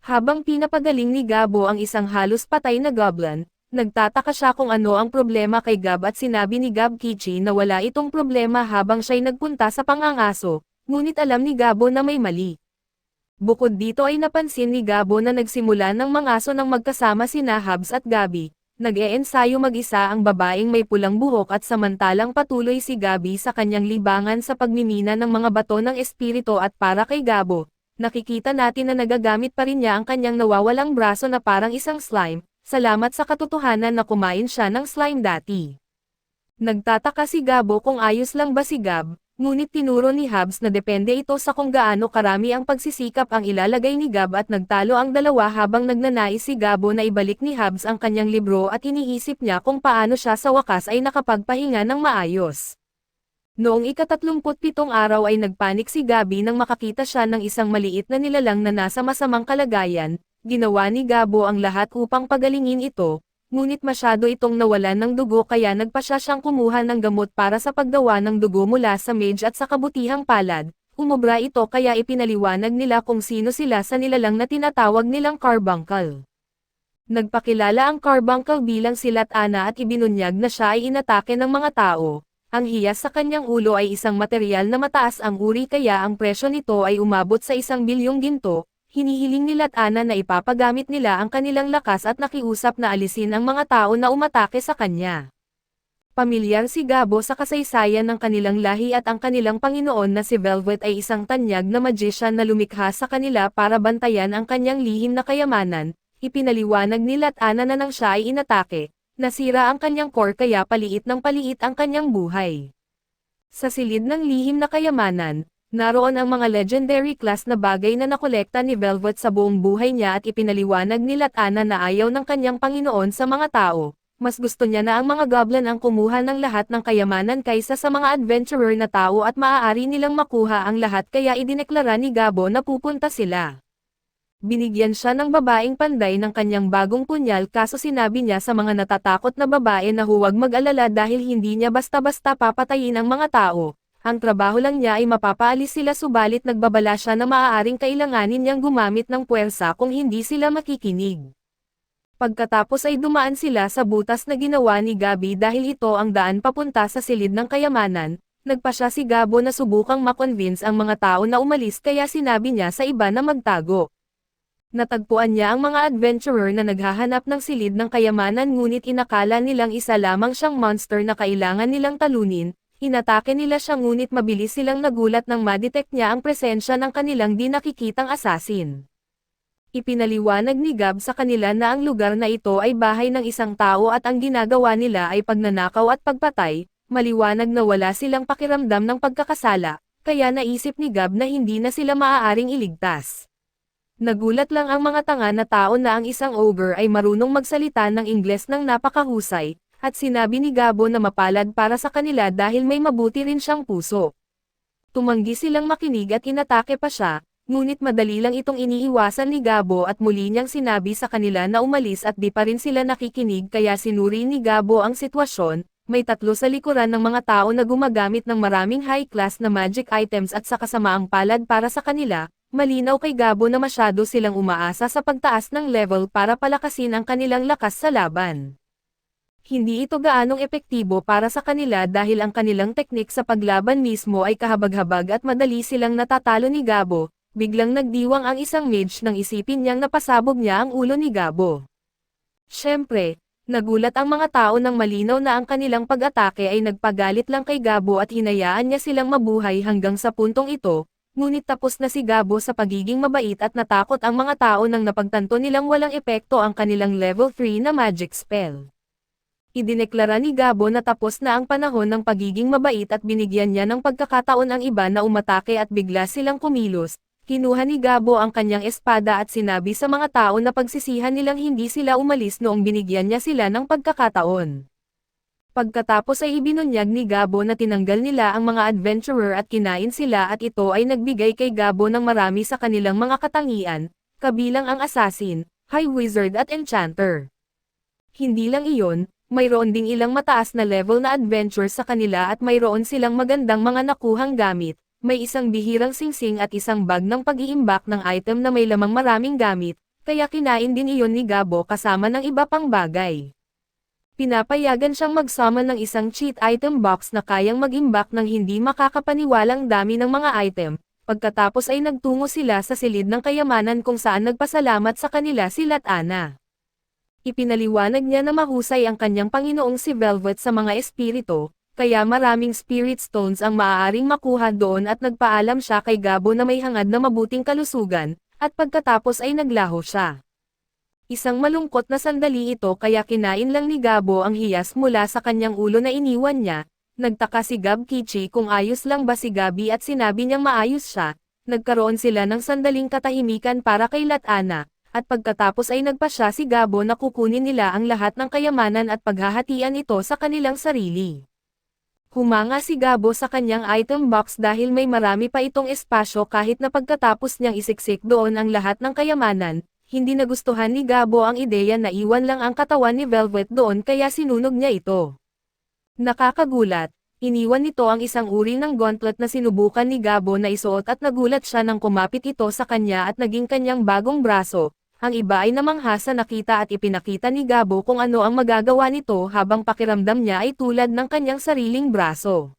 Habang pinapagaling ni Gabo ang isang halos patay na goblin, nagtataka siya kung ano ang problema kay Gab at sinabi ni Gab Kichi na wala itong problema habang siya'y nagpunta sa pangangaso, ngunit alam ni Gabo na may mali. Bukod dito ay napansin ni Gabo na nagsimula ng mangaso ng magkasama sina Habs at Gabi, nag-eensayo mag-isa ang babaeng may pulang buhok at samantalang patuloy si Gabi sa kanyang libangan sa pagmimina ng mga bato ng espiritu at para kay Gabo. Nakikita natin na nagagamit pa rin niya ang kanyang nawawalang braso na parang isang slime, salamat sa katotohanan na kumain siya ng slime dati. Nagtataka si Gabo kung ayos lang ba si Gab, ngunit tinuro ni Habs na depende ito sa kung gaano karami ang pagsisikap ang ilalagay ni Gab at nagtalo ang dalawa habang nagnanais si Gabo na ibalik ni Habs ang kanyang libro at iniisip niya kung paano siya sa wakas ay nakapagpahinga ng maayos. Noong ika-37 araw ay nagpanik si Gabi nang makakita siya ng isang maliit na nilalang na nasa masamang kalagayan, ginawa ni Gabo ang lahat upang pagalingin ito, ngunit masyado itong nawalan ng dugo kaya nagpa siyang kumuha ng gamot para sa paggawa ng dugo mula sa mage at sa kabutihang palad, umubra ito kaya ipinaliwanag nila kung sino sila sa nilalang na tinatawag nilang carbuncle. Nagpakilala ang carbuncle bilang si Lat-Ana at ibinunyag na siya ay inatake ng mga tao. Ang hiyas sa kanyang ulo ay isang material na mataas ang uri kaya ang presyo nito ay umabot sa 1 bilyong ginto, hinihiling ni Lat-Ana na ipapagamit nila ang kanilang lakas at nakiusap na alisin ang mga tao na umatake sa kanya. Pamilyar si Gabo sa kasaysayan ng kanilang lahi at ang kanilang Panginoon na si Velvet ay isang tanyag na magician na lumikha sa kanila para bantayan ang kanyang lihim na kayamanan, ipinaliwanag ni Lat-Ana na nang siya ay inatake. Nasira ang kanyang core kaya paliit ng paliit ang kanyang buhay. Sa silid ng lihim na kayamanan, naroon ang mga legendary class na bagay na nakolekta ni Velvet sa buong buhay niya at ipinaliwanag ni Lat-Ana na ayaw ng kanyang Panginoon sa mga tao. Mas gusto niya na ang mga goblin ang kumuha ng lahat ng kayamanan kaysa sa mga adventurer na tao at maaari nilang makuha ang lahat kaya idineklara ni Gabo na pupunta sila. Binigyan siya ng babaeng panday ng kanyang bagong punyal kaso sinabi niya sa mga natatakot na babae na huwag mag-alala dahil hindi niya basta-basta papatayin ang mga tao. Ang trabaho lang niya ay mapapaalis sila subalit nagbabala siya na maaaring kailanganin niyang gumamit ng puwersa kung hindi sila makikinig. Pagkatapos ay dumaan sila sa butas na ginawa ni Gabi dahil ito ang daan papunta sa silid ng kayamanan. Nagpa siya si Gabo na subukang makonvince ang mga tao na umalis kaya sinabi niya sa iba na magtago. Natagpuan niya ang mga adventurer na naghahanap ng silid ng kayamanan ngunit inakala nilang isa lamang siyang monster na kailangan nilang talunin, inatake nila siya ngunit mabilis silang nagulat nang madetect niya ang presensya ng kanilang di nakikitang assassin. Ipinaliwanag ni Gab sa kanila na ang lugar na ito ay bahay ng isang tao at ang ginagawa nila ay pagnanakaw at pagpatay, maliwanag na wala silang pakiramdam ng pagkakasala, kaya naisip ni Gab na hindi na sila maaaring iligtas. Nagulat lang ang mga tanga na tao na ang isang ogre ay marunong magsalita ng Ingles ng napakahusay, at sinabi ni Gabo na mapalad para sa kanila dahil may mabuti rin siyang puso. Tumanggi silang makinig at inatake pa siya, ngunit madali lang itong iniiwasan ni Gabo at muli niyang sinabi sa kanila na umalis at di pa rin sila nakikinig kaya sinuri ni Gabo ang sitwasyon. May 3 sa likuran ng mga tao na gumagamit ng maraming high-class na magic items at sa kasamaang palad para sa kanila. Malinaw kay Gabo na masyado silang umaasa sa pagtaas ng level para palakasin ang kanilang lakas sa laban. Hindi ito gaanong epektibo para sa kanila dahil ang kanilang teknik sa paglaban mismo ay kahabag-habag at madali silang natatalo ni Gabo. Biglang nagdiwang ang isang mage nang isipin niyang napasabog niya ang ulo ni Gabo. Siyempre, nagulat ang mga tao nang malinaw na ang kanilang pag-atake ay nagpagalit lang kay Gabo at hinayaan niya silang mabuhay hanggang sa puntong ito. Ngunit tapos na si Gabo sa pagiging mabait at natakot ang mga tao nang napagtanto nilang walang epekto ang kanilang level 3 na magic spell. Idineklara ni Gabo na tapos na ang panahon ng pagiging mabait at binigyan niya ng pagkakataon ang iba na umatake at bigla silang kumilos. Kinuha ni Gabo ang kanyang espada at sinabi sa mga tao na pagsisihan nilang hindi sila umalis noong binigyan niya sila ng pagkakataon. Pagkatapos ay ibinunyag ni Gabo na tinanggal nila ang mga adventurer at kinain sila at ito ay nagbigay kay Gabo ng marami sa kanilang mga katangian, kabilang ang assassin, high wizard at enchanter. Hindi lang iyon, mayroon ding ilang mataas na level na adventure sa kanila at mayroon silang magandang mga nakuhang gamit, may isang bihirang singsing at isang bag ng pag-iimbak ng item na may lamang maraming gamit, kaya kinain din iyon ni Gabo kasama ng iba pang bagay. Pinapayagan siyang mag-summon ng isang cheat item box na kayang mag-imbak ng hindi makakapaniwalang dami ng mga item, pagkatapos ay nagtungo sila sa silid ng kayamanan kung saan nagpasalamat sa kanila si Latana. Ipinaliwanag niya na mahusay ang kanyang Panginoong si Velvet sa mga espiritu, kaya maraming spirit stones ang maaaring makuha doon at nagpaalam siya kay Gabo na may hangad na mabuting kalusugan, at pagkatapos ay naglaho siya. Isang malungkot na sandali ito kaya kinain lang ni Gabo ang hiyas mula sa kanyang ulo na iniwan niya. Nagtaka si Gab Kichi kung ayos lang ba si Gabi at sinabi niyang maayos siya. Nagkaroon sila ng sandaling katahimikan para kay Latana, at pagkatapos ay nagpasya si Gabo na kukunin nila ang lahat ng kayamanan at paghahatian ito sa kanilang sarili. Humanga si Gabo sa kanyang item box dahil may marami pa itong espasyo kahit na pagkatapos niyang isiksik doon ang lahat ng kayamanan. Hindi nagustuhan ni Gabo ang ideya na iwan lang ang katawan ni Velvet doon kaya sinunog niya ito. Nakakagulat, iniwan nito ang isang uri ng gauntlet na sinubukan ni Gabo na isuot at nagulat siya nang kumapit ito sa kanya at naging kanyang bagong braso. Ang iba ay namangha sa nakita at ipinakita ni Gabo kung ano ang magagawa nito habang pakiramdam niya ay tulad ng kanyang sariling braso.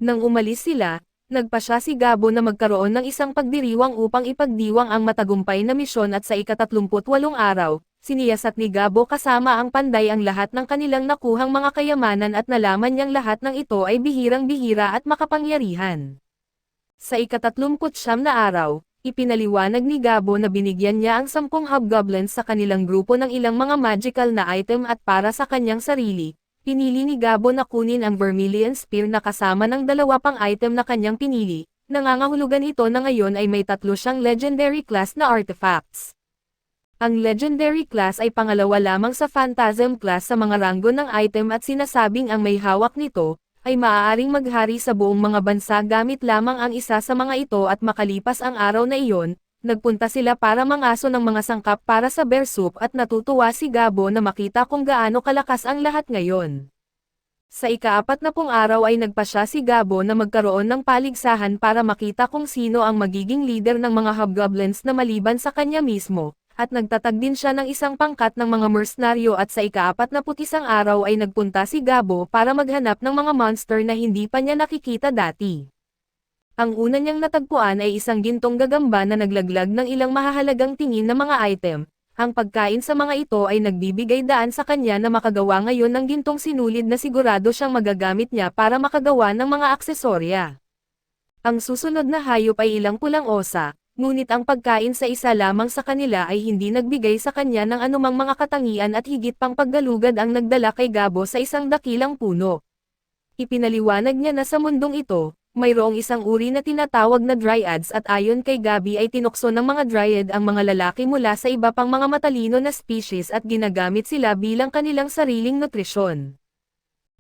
Nang umalis sila, nagpasya si Gabo na magkaroon ng isang pagdiriwang upang ipagdiwang ang matagumpay na misyon at sa ika-38 araw, siniyasat ni Gabo kasama ang panday ang lahat ng kanilang nakuhang mga kayamanan at nalaman niyang lahat ng ito ay bihirang-bihira at makapangyarihan. Sa ika-39 na araw, ipinaliwanag ni Gabo na binigyan niya ang 10 hobgoblins sa kanilang grupo ng ilang mga magical na item at para sa kanyang sarili. Pinili ni Gabo na kunin ang Vermilion Spear na kasama ng 2 pang item na kanyang pinili. Nangangahulugan ito na ngayon ay may 3 siyang legendary class na artifacts. Ang legendary class ay pangalawa lamang sa phantasm class sa mga ranggo ng item at sinasabing ang may hawak nito ay maaaring maghari sa buong mga bansa gamit lamang ang isa sa mga ito at makalipas ang araw na iyon. Nagpunta sila para mangaso ng mga sangkap para sa bear soup at natutuwa si Gabo na makita kung gaano kalakas ang lahat ngayon. Sa ika-40 araw ay nagpasya si Gabo na magkaroon ng paligsahan para makita kung sino ang magiging leader ng mga hobgoblins na maliban sa kanya mismo, at nagtatag din siya ng isang pangkat ng mga mercenaryo at sa ika-41 araw ay nagpunta si Gabo para maghanap ng mga monster na hindi pa niya nakikita dati. Ang una niyang natagpuan ay isang gintong gagamba na naglaglag ng ilang mahahalagang tingin na mga item. Ang pagkain sa mga ito ay nagbibigay daan sa kanya na makagawa ngayon ng gintong sinulid na sigurado siyang magagamit niya para makagawa ng mga aksesorya. Ang susunod na hayop ay ilang pulang osa, ngunit ang pagkain sa isa lamang sa kanila ay hindi nagbigay sa kanya ng anumang mga katangian at higit pang paggalugad ang nagdala kay Gabo sa isang dakilang puno. Ipinaliwanag niya na sa mundong ito, mayroong isang uri na tinatawag na dryads at ayon kay Gabi ay tinukso ng mga dryad ang mga lalaki mula sa iba pang mga matalino na species at ginagamit sila bilang kanilang sariling nutrisyon.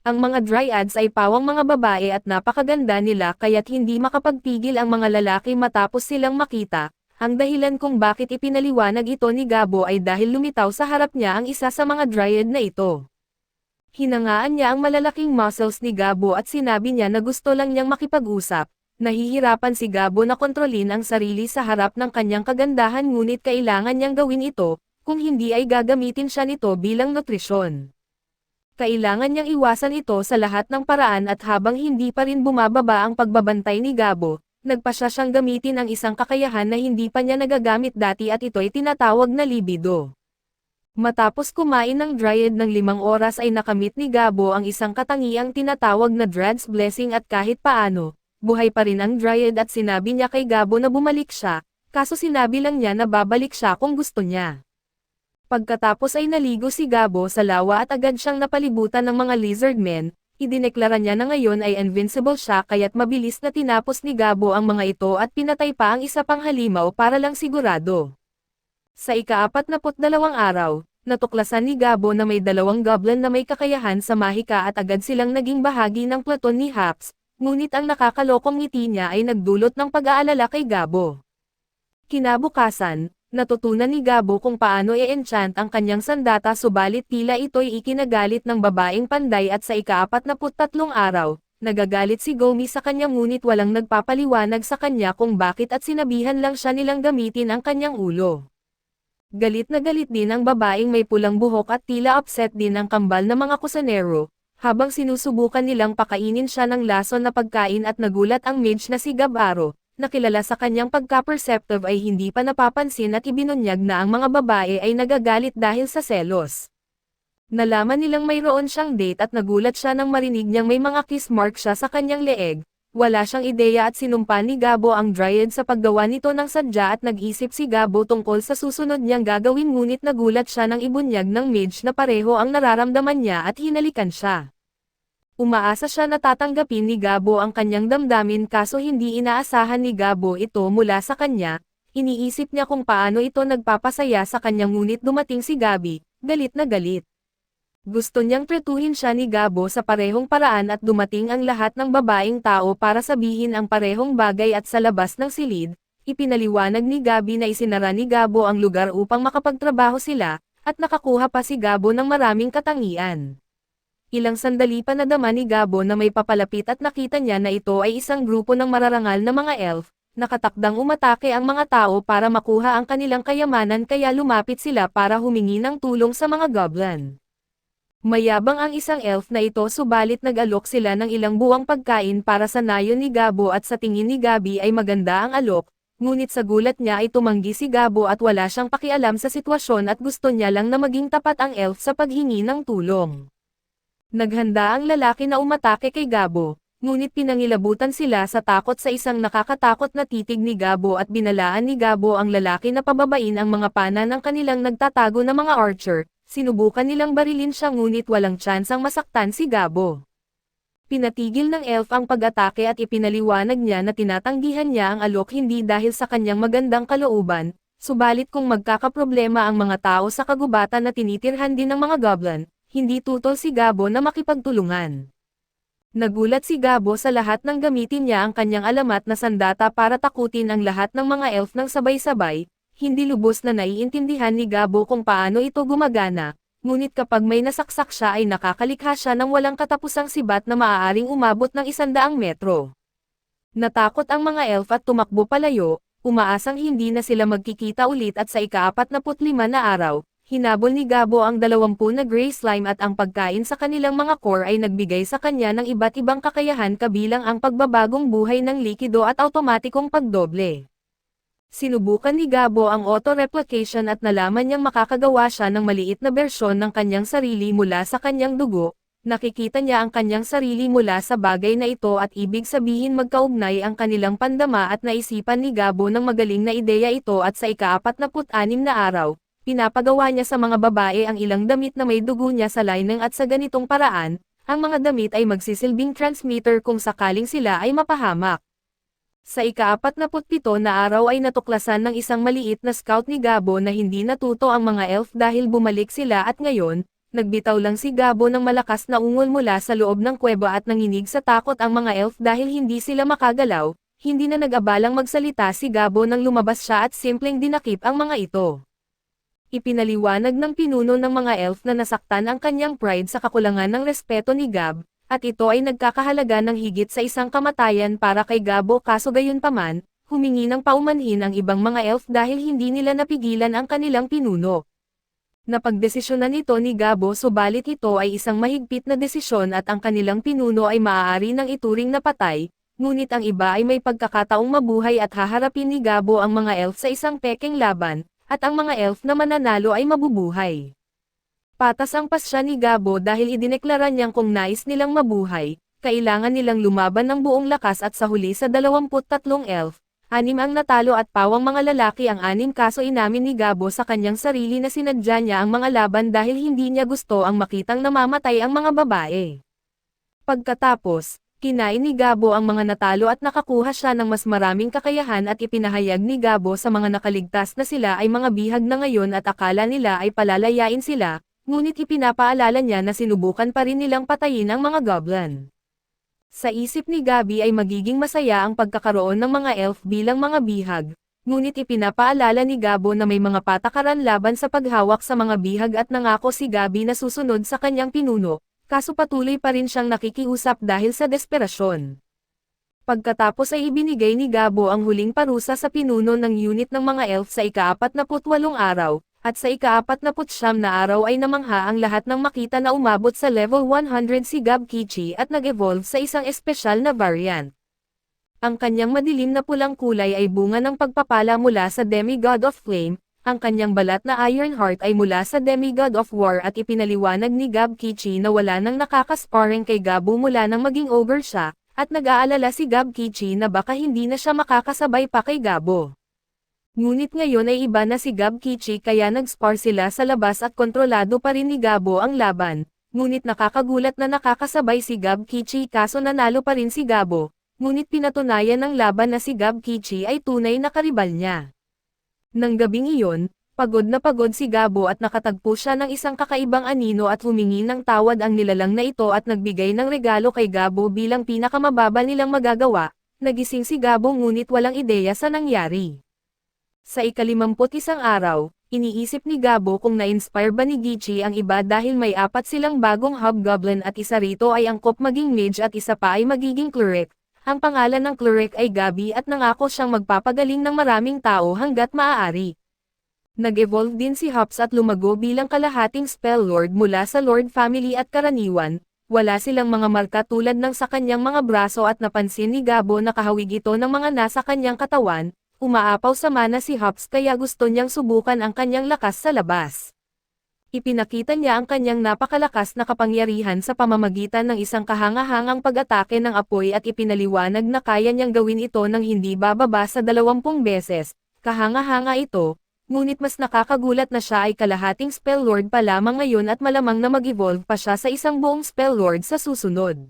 Ang mga dryads ay pawang mga babae at napakaganda nila kaya't hindi makapagpigil ang mga lalaki matapos silang makita. Ang dahilan kung bakit ipinaliwanag ito ni Gabo ay dahil lumitaw sa harap niya ang isa sa mga dryad na ito. Hinangaan niya ang malalaking muscles ni Gabo at sinabi niya na gusto lang niyang makipag-usap. Nahihirapan si Gabo na kontrolin ang sarili sa harap ng kanyang kagandahan ngunit kailangan niyang gawin ito, kung hindi ay gagamitin siya nito bilang nutrisyon. Kailangan niyang iwasan ito sa lahat ng paraan at habang hindi pa rin bumababa ang pagbabantay ni Gabo, nagpasya siyang gamitin ang isang kakayahan na hindi pa niya nagagamit dati at ito'y tinatawag na libido. Matapos kumain ng dryad ng 5 oras ay nakamit ni Gabo ang isang katangiang tinatawag na Dryad's Blessing at kahit paano, buhay pa rin ang dryad at sinabi niya kay Gabo na bumalik siya, kaso sinabi lang niya na babalik siya kung gusto niya. Pagkatapos ay naligo si Gabo sa lawa at agad siyang napalibutan ng mga lizardmen, idineklara niya na ngayon ay invincible siya kaya't mabilis na tinapos ni Gabo ang mga ito at pinatay pa ang isa pang halimaw para lang sigurado. Sa ika-42 araw, natuklasan ni Gabo na may 2 goblin na may kakayahan sa mahika at agad silang naging bahagi ng platon ni Haps, ngunit ang nakakalokong ngiti niya ay nagdulot ng pag-aalala kay Gabo. Kinabukasan, natutunan ni Gabo kung paano i-enchant ang kanyang sandata subalit tila ito'y ikinagalit ng babaeng panday at sa ika-43 araw, nagagalit si Gomi sa kanya ngunit walang nagpapaliwanag sa kanya kung bakit at sinabihan lang siya nilang gamitin ang kanyang ulo. Galit na galit din ang babaeng may pulang buhok at tila upset din ang kambal na mga kusanero, habang sinusubukan nilang pakainin siya ng lason na pagkain at nagulat ang mage na si Gabaro, na kilala sa kanyang pagka-perceptive ay hindi pa napapansin at ibinunyag na ang mga babae ay nagagalit dahil sa selos. Nalaman nilang mayroon siyang date at nagulat siya nang marinig niyang may mga kiss mark siya sa kanyang leeg. Wala siyang ideya at sinumpa ni Gabo ang dryad sa paggawa nito ng sadya at nag-isip si Gabo tungkol sa susunod niyang gagawin ngunit nagulat siya nang ibunyag ng mage na pareho ang nararamdaman niya at hinalikan siya. Umaasa siya na tatanggapin ni Gabo ang kanyang damdamin kaso hindi inaasahan ni Gabo ito mula sa kanya, iniisip niya kung paano ito nagpapasaya sa kanya ngunit dumating si Gabi, galit na galit. Gusto niyang tretuhin siya ni Gabo sa parehong paraan at dumating ang lahat ng babaeng tao para sabihin ang parehong bagay at sa labas ng silid, ipinaliwanag ni Gabi na isinara ni Gabo ang lugar upang makapagtrabaho sila, at nakakuha pa si Gabo ng maraming katangian. Ilang sandali pa nadama ni Gabo na may papalapit at nakita niya na ito ay isang grupo ng mararangal na mga elf, nakatakdang umatake ang mga tao para makuha ang kanilang kayamanan kaya lumapit sila para humingi ng tulong sa mga goblin. Mayabang ang isang elf na ito subalit nag-alok sila ng ilang buwang pagkain para sa nayon ni Gabo at sa tingin ni Gabi ay maganda ang alok, ngunit sa gulat niya ay tumanggi si Gabo at wala siyang pakialam sa sitwasyon at gusto niya lang na maging tapat ang elf sa paghingi ng tulong. Naghanda ang lalaki na umatake kay Gabo, ngunit pinangilabutan sila sa takot sa isang nakakatakot na titig ni Gabo at binalaan ni Gabo ang lalaki na pababain ang mga pana ng kanilang nagtatago na mga archer. Sinubukan nilang barilin siya ngunit walang tsansang masaktan si Gabo. Pinatigil ng elf ang pag-atake at ipinaliwanag niya na tinatanggihan niya ang alok hindi dahil sa kanyang magandang kalooban, subalit kung magkakaproblema ang mga tao sa kagubatan na tinitirhan din ng mga goblin, hindi tutol si Gabo na makipagtulungan. Nagulat si Gabo sa lahat ng gamitin niya ang kanyang alamat na sandata para takutin ang lahat ng mga elf ng sabay-sabay. Hindi lubos na naiintindihan ni Gabo kung paano ito gumagana, ngunit kapag may nasaksak siya ay nakakalikha siya ng walang katapusang sibat na maaaring umabot ng 100 metro. Natakot ang mga elf at tumakbo palayo, umaasang hindi na sila magkikita ulit at sa ika-45 na araw, hinabol ni Gabo ang 20 na gray slime at ang pagkain sa kanilang mga core ay nagbigay sa kanya ng iba't ibang kakayahan kabilang ang pagbabagong buhay ng likido at automatikong pagdoble. Sinubukan ni Gabo ang auto-replication at nalaman niyang makakagawa siya ng maliit na bersyon ng kanyang sarili mula sa kanyang dugo. Nakikita niya ang kanyang sarili mula sa bagay na ito at ibig sabihin magkaugnay ang kanilang pandama at naisipan ni Gabo ng magaling na ideya ito at sa ika-46 na araw, pinapagawa niya sa mga babae ang ilang damit na may dugo niya sa lining at sa ganitong paraan, ang mga damit ay magsisilbing transmitter kung sakaling sila ay mapahamak. Sa ika-47 na araw ay natuklasan ng isang maliit na scout ni Gabo na hindi natuto ang mga elf dahil bumalik sila at ngayon, nagbitaw lang si Gabo ng malakas na ungol mula sa loob ng kuweba at nanginig sa takot ang mga elf dahil hindi sila makagalaw, hindi na nag-abalang magsalita si Gabo nang lumabas siya at simpleng dinakip ang mga ito. Ipinaliwanag ng pinuno ng mga elf na nasaktan ang kanyang pride sa kakulangan ng respeto ni Gab, at ito ay nagkakahalaga ng higit sa isang kamatayan para kay Gabo kaso gayunpaman, humingi ng paumanhin ang ibang mga elf dahil hindi nila napigilan ang kanilang pinuno. Napagdesisyonan ito ni Gabo subalit ito ay isang mahigpit na desisyon at ang kanilang pinuno ay maaari ng ituring na patay, ngunit ang iba ay may pagkakataong mabuhay at haharapin ni Gabo ang mga elf sa isang pekeng laban, at ang mga elf na mananalo ay mabubuhay. Patas ang pasya ni Gabo dahil idineklara niyang kung nais nilang mabuhay, kailangan nilang lumaban ng buong lakas at sa huli sa 23 elf, 6 ang natalo at pawang mga lalaki ang 6 kaso inamin ni Gabo sa kanyang sarili na sinadya niya ang mga laban dahil hindi niya gusto ang makitang namamatay ang mga babae. Pagkatapos, kinain ni Gabo ang mga natalo at nakakuha siya ng mas maraming kakayahan at ipinahayag ni Gabo sa mga nakaligtas na sila ay mga bihag na ngayon at akala nila ay palalayain sila. Ngunit ipinapaalala niya na sinubukan pa rin nilang patayin ang mga goblin. Sa isip ni Gabi ay magiging masaya ang pagkakaroon ng mga elf bilang mga bihag, ngunit ipinapaalala ni Gabo na may mga patakaran laban sa paghawak sa mga bihag at nangako si Gabi na susunod sa kanyang pinuno, kaso patuloy pa rin siyang nakikiusap dahil sa desperasyon. Pagkatapos ay ibinigay ni Gabo ang huling parusa sa pinuno ng unit ng mga elf sa ika-48 araw, at sa ika-49 na araw ay namangha ang lahat ng makita na umabot sa level 100 si Gab Kichi at nag-evolve sa isang espesyal na variant. Ang kanyang madilim na pulang kulay ay bunga ng pagpapala mula sa Demigod of Flame, ang kanyang balat na Iron Heart ay mula sa Demigod of War at ipinaliwanag ni Gab Kichi na wala nang nakakasparring kay Gabo mula nang maging ogre siya, at nag-aalala si Gab Kichi na baka hindi na siya makakasabay pa kay Gabo. Ngunit ngayon ay iba na si Gab Kichi kaya nag-spar sila sa labas at kontrolado pa rin ni Gabo ang laban, ngunit nakakagulat na nakakasabay si Gab Kichi kaso nanalo pa rin si Gabo, ngunit pinatunayan ng laban na si Gab Kichi ay tunay na karibal niya. Nang gabing iyon, pagod na pagod si Gabo at nakatagpo siya ng isang kakaibang anino at humingi ng tawad ang nilalang na ito at nagbigay ng regalo kay Gabo bilang pinakamababa nilang magagawa. Nagising si Gabo ngunit walang ideya sa nangyari. Sa ika-51 araw, iniisip ni Gabo kung na-inspire ba ni Gichi ang iba dahil may 4 silang bagong hobgoblin at isa rito ay angkop maging mage at isa pa ay magiging cleric. Ang pangalan ng cleric ay Gabi at nangako siyang magpapagaling ng maraming tao hanggat maaari. Nag-evolve din si Hops at lumago bilang kalahating spell lord mula sa lord family at karaniwan. Wala silang mga marka tulad ng sa kanyang mga braso at napansin ni Gabo na kahawig ito ng mga nasa kanyang katawan. Umaapaw sa mana si Hops kaya gusto niyang subukan ang kanyang lakas sa labas. Ipinakita niya ang kanyang napakalakas na kapangyarihan sa pamamagitan ng isang kahanga-hangang pag-atake ng apoy at ipinaliwanag na kaya niyang gawin ito ng hindi bababa sa 20 beses. Kahanga-hanga ito, ngunit mas nakakagulat na siya ay kalahating spell lord pa lamang ngayon at malamang na mag-evolve pa siya sa isang buong spell lord sa susunod.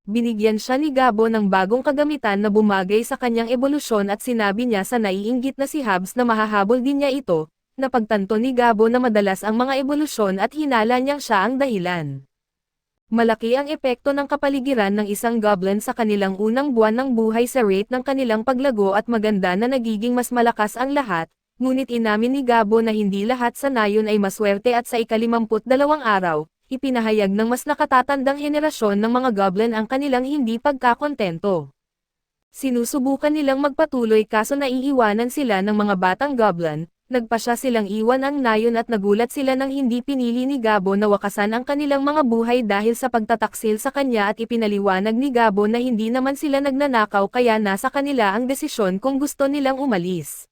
Binigyan siya ni Gabo ng bagong kagamitan na bumagay sa kanyang ebolusyon at sinabi niya sa naiinggit na si Hops na mahahabol din niya ito, napagtanto ni Gabo na madalas ang mga ebolusyon at hinala niyang siya ang dahilan. Malaki ang epekto ng kapaligiran ng isang goblin sa kanilang unang buwan ng buhay sa rate ng kanilang paglago at maganda na nagiging mas malakas ang lahat, ngunit inamin ni Gabo na hindi lahat sa nayon ay maswerte at sa ika-52 araw, ipinahayag ng mas nakatatandang henerasyon ng mga goblin ang kanilang hindi pagkakontento. Sinusubukan nilang magpatuloy kaso naiiwanan sila ng mga batang goblin, Nagpasya silang iwan ang nayon at nagulat sila nang hindi pinili ni Gabo na wakasan ang kanilang mga buhay dahil sa pagtataksil sa kanya at ipinaliwanag ni Gabo na hindi naman sila nagnanakaw kaya nasa kanila ang desisyon kung gusto nilang umalis.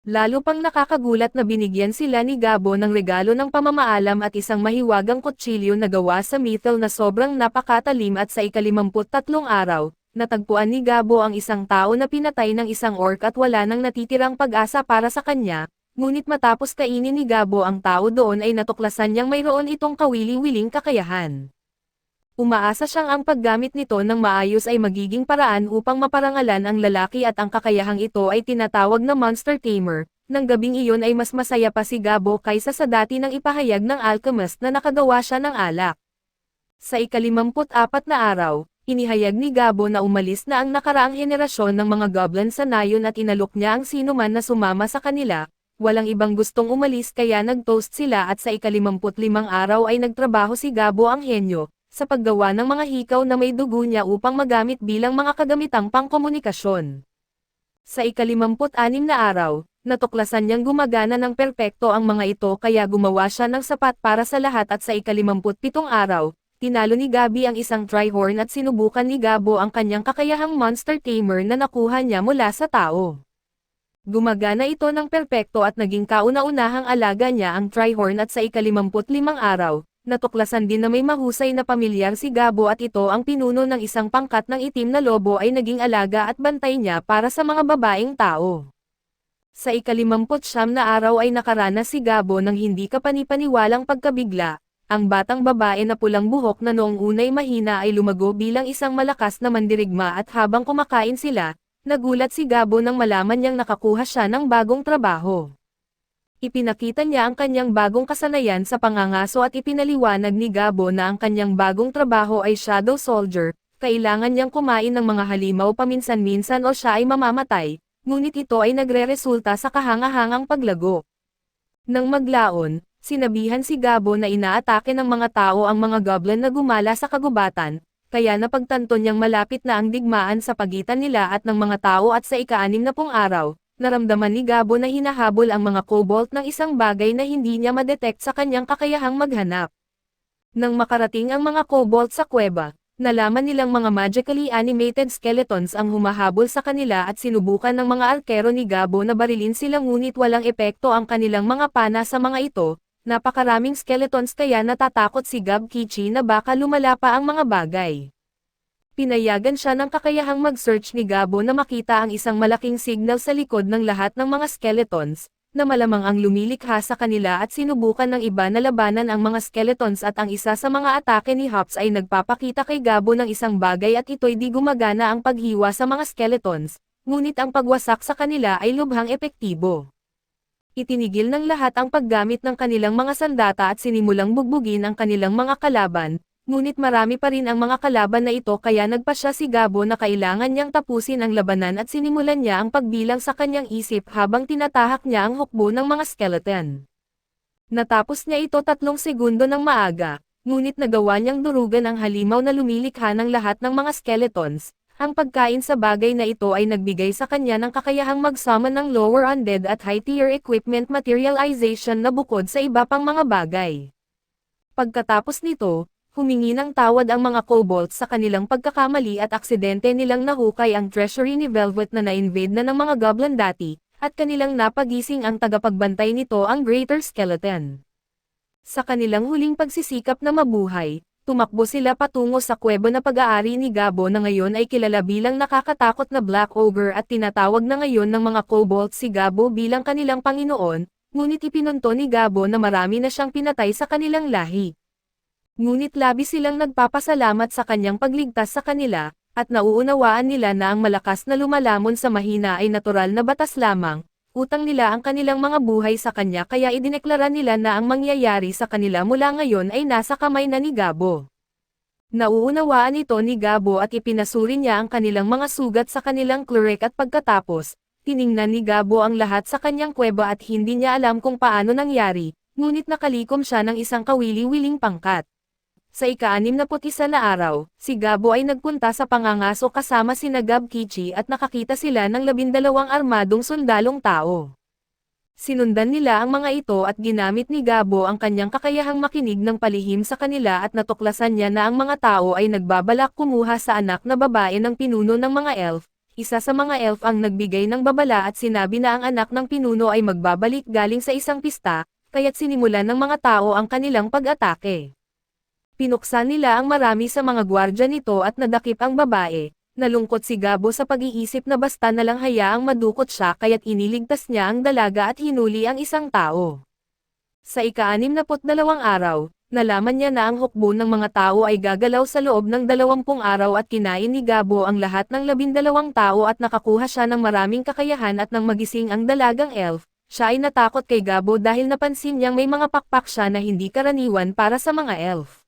Lalo pang nakakagulat na binigyan sila ni Gabo ng regalo ng pamamaalam at isang mahiwagang kutsilyo na gawa sa metal na sobrang napakatalim at sa ika-53 araw, natagpuan ni Gabo ang isang tao na pinatay ng isang orc at wala nang natitirang pag-asa para sa kanya, ngunit matapos kainin ni Gabo ang tao doon ay natuklasan niyang mayroon itong kawili-wiling kakayahan. Umaasa siyang ang paggamit nito ng maayos ay magiging paraan upang maparangalan ang lalaki at ang kakayahang ito ay tinatawag na Monster Tamer. Nang gabing iyon ay mas masaya pa si Gabo kaysa sa dati nang ipahayag ng alchemist na nakagawa siya ng alak. Sa ika-54 na araw, inihayag ni Gabo na umalis na ang nakaraang henerasyon ng mga goblin sa nayon at inalok niya ang sinuman na sumama sa kanila. Walang ibang gustong umalis kaya nag-toast sila at sa ika-55 araw ay nagtrabaho si Gabo ang henyo sa paggawa ng mga hikaw na may dugo niya upang magamit bilang mga kagamitang pangkomunikasyon. Sa ika-56 na araw, natuklasan niyang gumagana ng perpekto ang mga ito kaya gumawa siya ng sapat para sa lahat at sa ika-57 araw, tinalo ni Gabi ang isang Trihorn at sinubukan ni Gabo ang kanyang kakayahang Monster Tamer na nakuha niya mula sa tao. Gumagana ito ng perpekto at naging kauna-unahang alaga niya ang Trihorn at sa ika-55 araw, natuklasan din na may mahusay na pamilyar si Gabo at ito ang pinuno ng isang pangkat ng itim na lobo ay naging alaga at bantay niya para sa mga babaeng tao. Sa ika-59 na araw ay nakaranas si Gabo ng hindi kapani-paniwalang pagkabigla. Ang batang babae na pulang buhok na noong unay mahina ay lumago bilang isang malakas na mandirigma at habang kumakain sila, nagulat si Gabo nang malaman niyang nakakuha siya ng bagong trabaho. Ipinakita niya ang kanyang bagong kasanayan sa pangangaso at ipinaliwanag ni Gabo na ang kanyang bagong trabaho ay Shadow Soldier, kailangan niyang kumain ng mga halimaw paminsan-minsan o siya ay mamamatay, ngunit ito ay nagre-resulta sa kahangahangang paglago. Nang maglaon, sinabihan si Gabo na inaatake ng mga tao ang mga goblin na gumala sa kagubatan, kaya napagtanto niyang malapit na ang digmaan sa pagitan nila at ng mga tao at sa ika-60 araw, naramdaman ni Gabo na hinahabol ang mga kobold ng isang bagay na hindi niya madetect sa kanyang kakayahang maghanap. Nang makarating ang mga kobold sa kuweba, nalaman nilang mga magically animated skeletons ang humahabol sa kanila at sinubukan ng mga arkero ni Gabo na barilin sila ngunit walang epekto ang kanilang mga pana sa mga ito. Napakaraming skeletons kaya natatakot si Gab Kichi na baka lumala pa ang mga bagay. Pinayagan siya ng kakayahang mag-search ni Gabo na makita ang isang malaking signal sa likod ng lahat ng mga skeletons, na malamang ang lumilikha sa kanila at sinubukan ng iba na labanan ang mga skeletons at ang isa sa mga atake ni Hops ay nagpapakita kay Gabo ng isang bagay at ito'y di gumagana ang paghiwa sa mga skeletons, ngunit ang pagwasak sa kanila ay lubhang epektibo. Itinigil ng lahat ang paggamit ng kanilang mga sandata at sinimulang bugbugin ang kanilang mga kalaban, ngunit marami pa rin ang mga kalaban na ito kaya nagpasya si Gabo na kailangan niyang tapusin ang labanan at sinimulan niya ang pagbilang sa kanyang isip habang tinatahak niya ang hukbo ng mga skeleton. Natapos niya ito 3 segundo ng maaga, ngunit nagawa niyang durugan ang halimaw na lumilikha ng lahat ng mga skeletons. Ang pagkain sa bagay na ito ay nagbigay sa kanya ng kakayahang mag-summon ng lower undead at high-tier equipment materialization na bukod sa iba pang mga bagay. Pagkatapos nito, humingi ng tawad ang mga kobolds sa kanilang pagkakamali at aksidente nilang nahukay ang treasury ni Velvet na na-invade na ng mga goblin dati, at kanilang napagising ang tagapagbantay nito ang Greater Skeleton. Sa kanilang huling pagsisikap na mabuhay, tumakbo sila patungo sa kuweba na pag-aari ni Gabo na ngayon ay kilala bilang nakakatakot na Black Ogre at tinatawag na ngayon ng mga kobolds si Gabo bilang kanilang Panginoon, ngunit ipinunto ni Gabo na marami na siyang pinatay sa kanilang lahi. Ngunit labis silang nagpapasalamat sa kanyang pagligtas sa kanila, at nauunawaan nila na ang malakas na lumalamon sa mahina ay natural na batas lamang, utang nila ang kanilang mga buhay sa kanya kaya idineklara nila na ang mangyayari sa kanila mula ngayon ay nasa kamay na ni Gabo. Nauunawaan ito ni Gabo at ipinasuri niya ang kanilang mga sugat sa kanilang cleric at pagkatapos, tiningnan ni Gabo ang lahat sa kanyang kuweba at hindi niya alam kung paano nangyari, ngunit nakalikom siya ng isang kawili-wiling pangkat. Sa ika-61 na araw, si Gabo ay nagpunta sa pangangaso kasama sina Gab Kichi at nakakita sila ng 12 armadong sundalong tao. Sinundan nila ang mga ito at ginamit ni Gabo ang kanyang kakayahang makinig ng palihim sa kanila at natuklasan niya na ang mga tao ay nagbabalak kumuha sa anak na babae ng pinuno ng mga elf. Isa sa mga elf ang nagbigay ng babala at sinabi na ang anak ng pinuno ay magbabalik galing sa isang pista, kaya't sinimulan ng mga tao ang kanilang pag-atake. Pinuksan nila ang marami sa mga gwardya nito at nadakip ang babae. Nalungkot si Gabo sa pag-iisip na basta na lang hayaang madukot siya kaya't iniligtas niya ang dalaga at hinuli ang isang tao. Sa ika-62 araw, nalaman niya na ang hukbo ng mga tao ay gagalaw sa loob ng 20 araw at kinain ni Gabo ang lahat ng 12 tao at nakakuha siya ng maraming kakayahan at nang magising ang dalagang elf, siya ay natakot kay Gabo dahil napansin niyang may mga pakpak siya na hindi karaniwan para sa mga elf.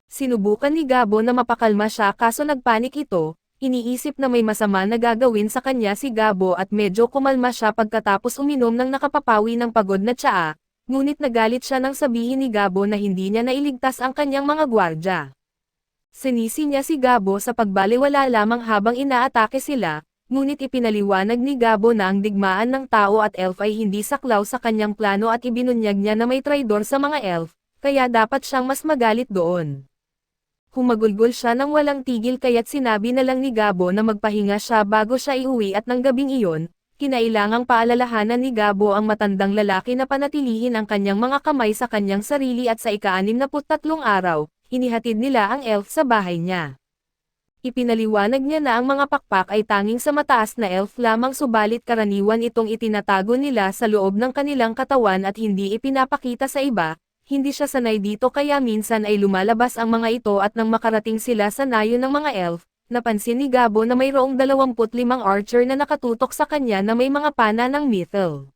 Sinubukan ni Gabo na mapakalma siya kaso nagpanik ito. Iniisip na may masama na gagawin sa kanya si Gabo at medyo kumalma siya pagkatapos uminom ng nakapapawi ng pagod na tsaa, ngunit nagalit siya nang sabihin ni Gabo na hindi niya nailigtas ang kanyang mga gwardya. Sinisi niya si Gabo sa pagbaliwala lamang habang inaatake sila, ngunit ipinaliwanag ni Gabo na ang digmaan ng tao at elf ay hindi saklaw sa kanyang plano at ibinunyag niya na may traidor sa mga elf, kaya dapat siyang mas magalit doon. Humagulgol siya ng walang tigil kaya't sinabi na lang ni Gabo na magpahinga siya bago siya iuwi at ng gabing iyon, kinailangang paalalahanan ni Gabo ang matandang lalaki na panatilihin ang kanyang mga kamay sa kanyang sarili at sa ika-63 araw, inihatid nila ang elf sa bahay niya. Ipinaliwanag niya na ang mga pakpak ay tanging sa mataas na elf lamang subalit karaniwan itong itinatago nila sa loob ng kanilang katawan at hindi ipinapakita sa iba. Hindi siya sanay dito kaya minsan ay lumalabas ang mga ito at nang makarating sila sa nayo ng mga elf, napansin ni Gabo na mayroong 25 archer na nakatutok sa kanya na may mga pana ng mithril.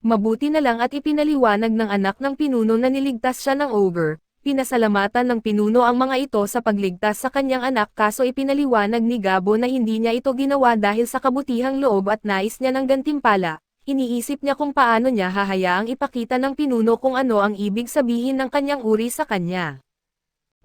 Mabuti na lang at ipinaliwanag ng anak ng pinuno na niligtas siya ng ogre, pinasalamatan ng pinuno ang mga ito sa pagligtas sa kanyang anak kaso ipinaliwanag ni Gabo na hindi niya ito ginawa dahil sa kabutihang loob at nais niya ng gantimpala. Iniisip niya kung paano niya hahayaang ipakita ng pinuno kung ano ang ibig sabihin ng kanyang uri sa kanya.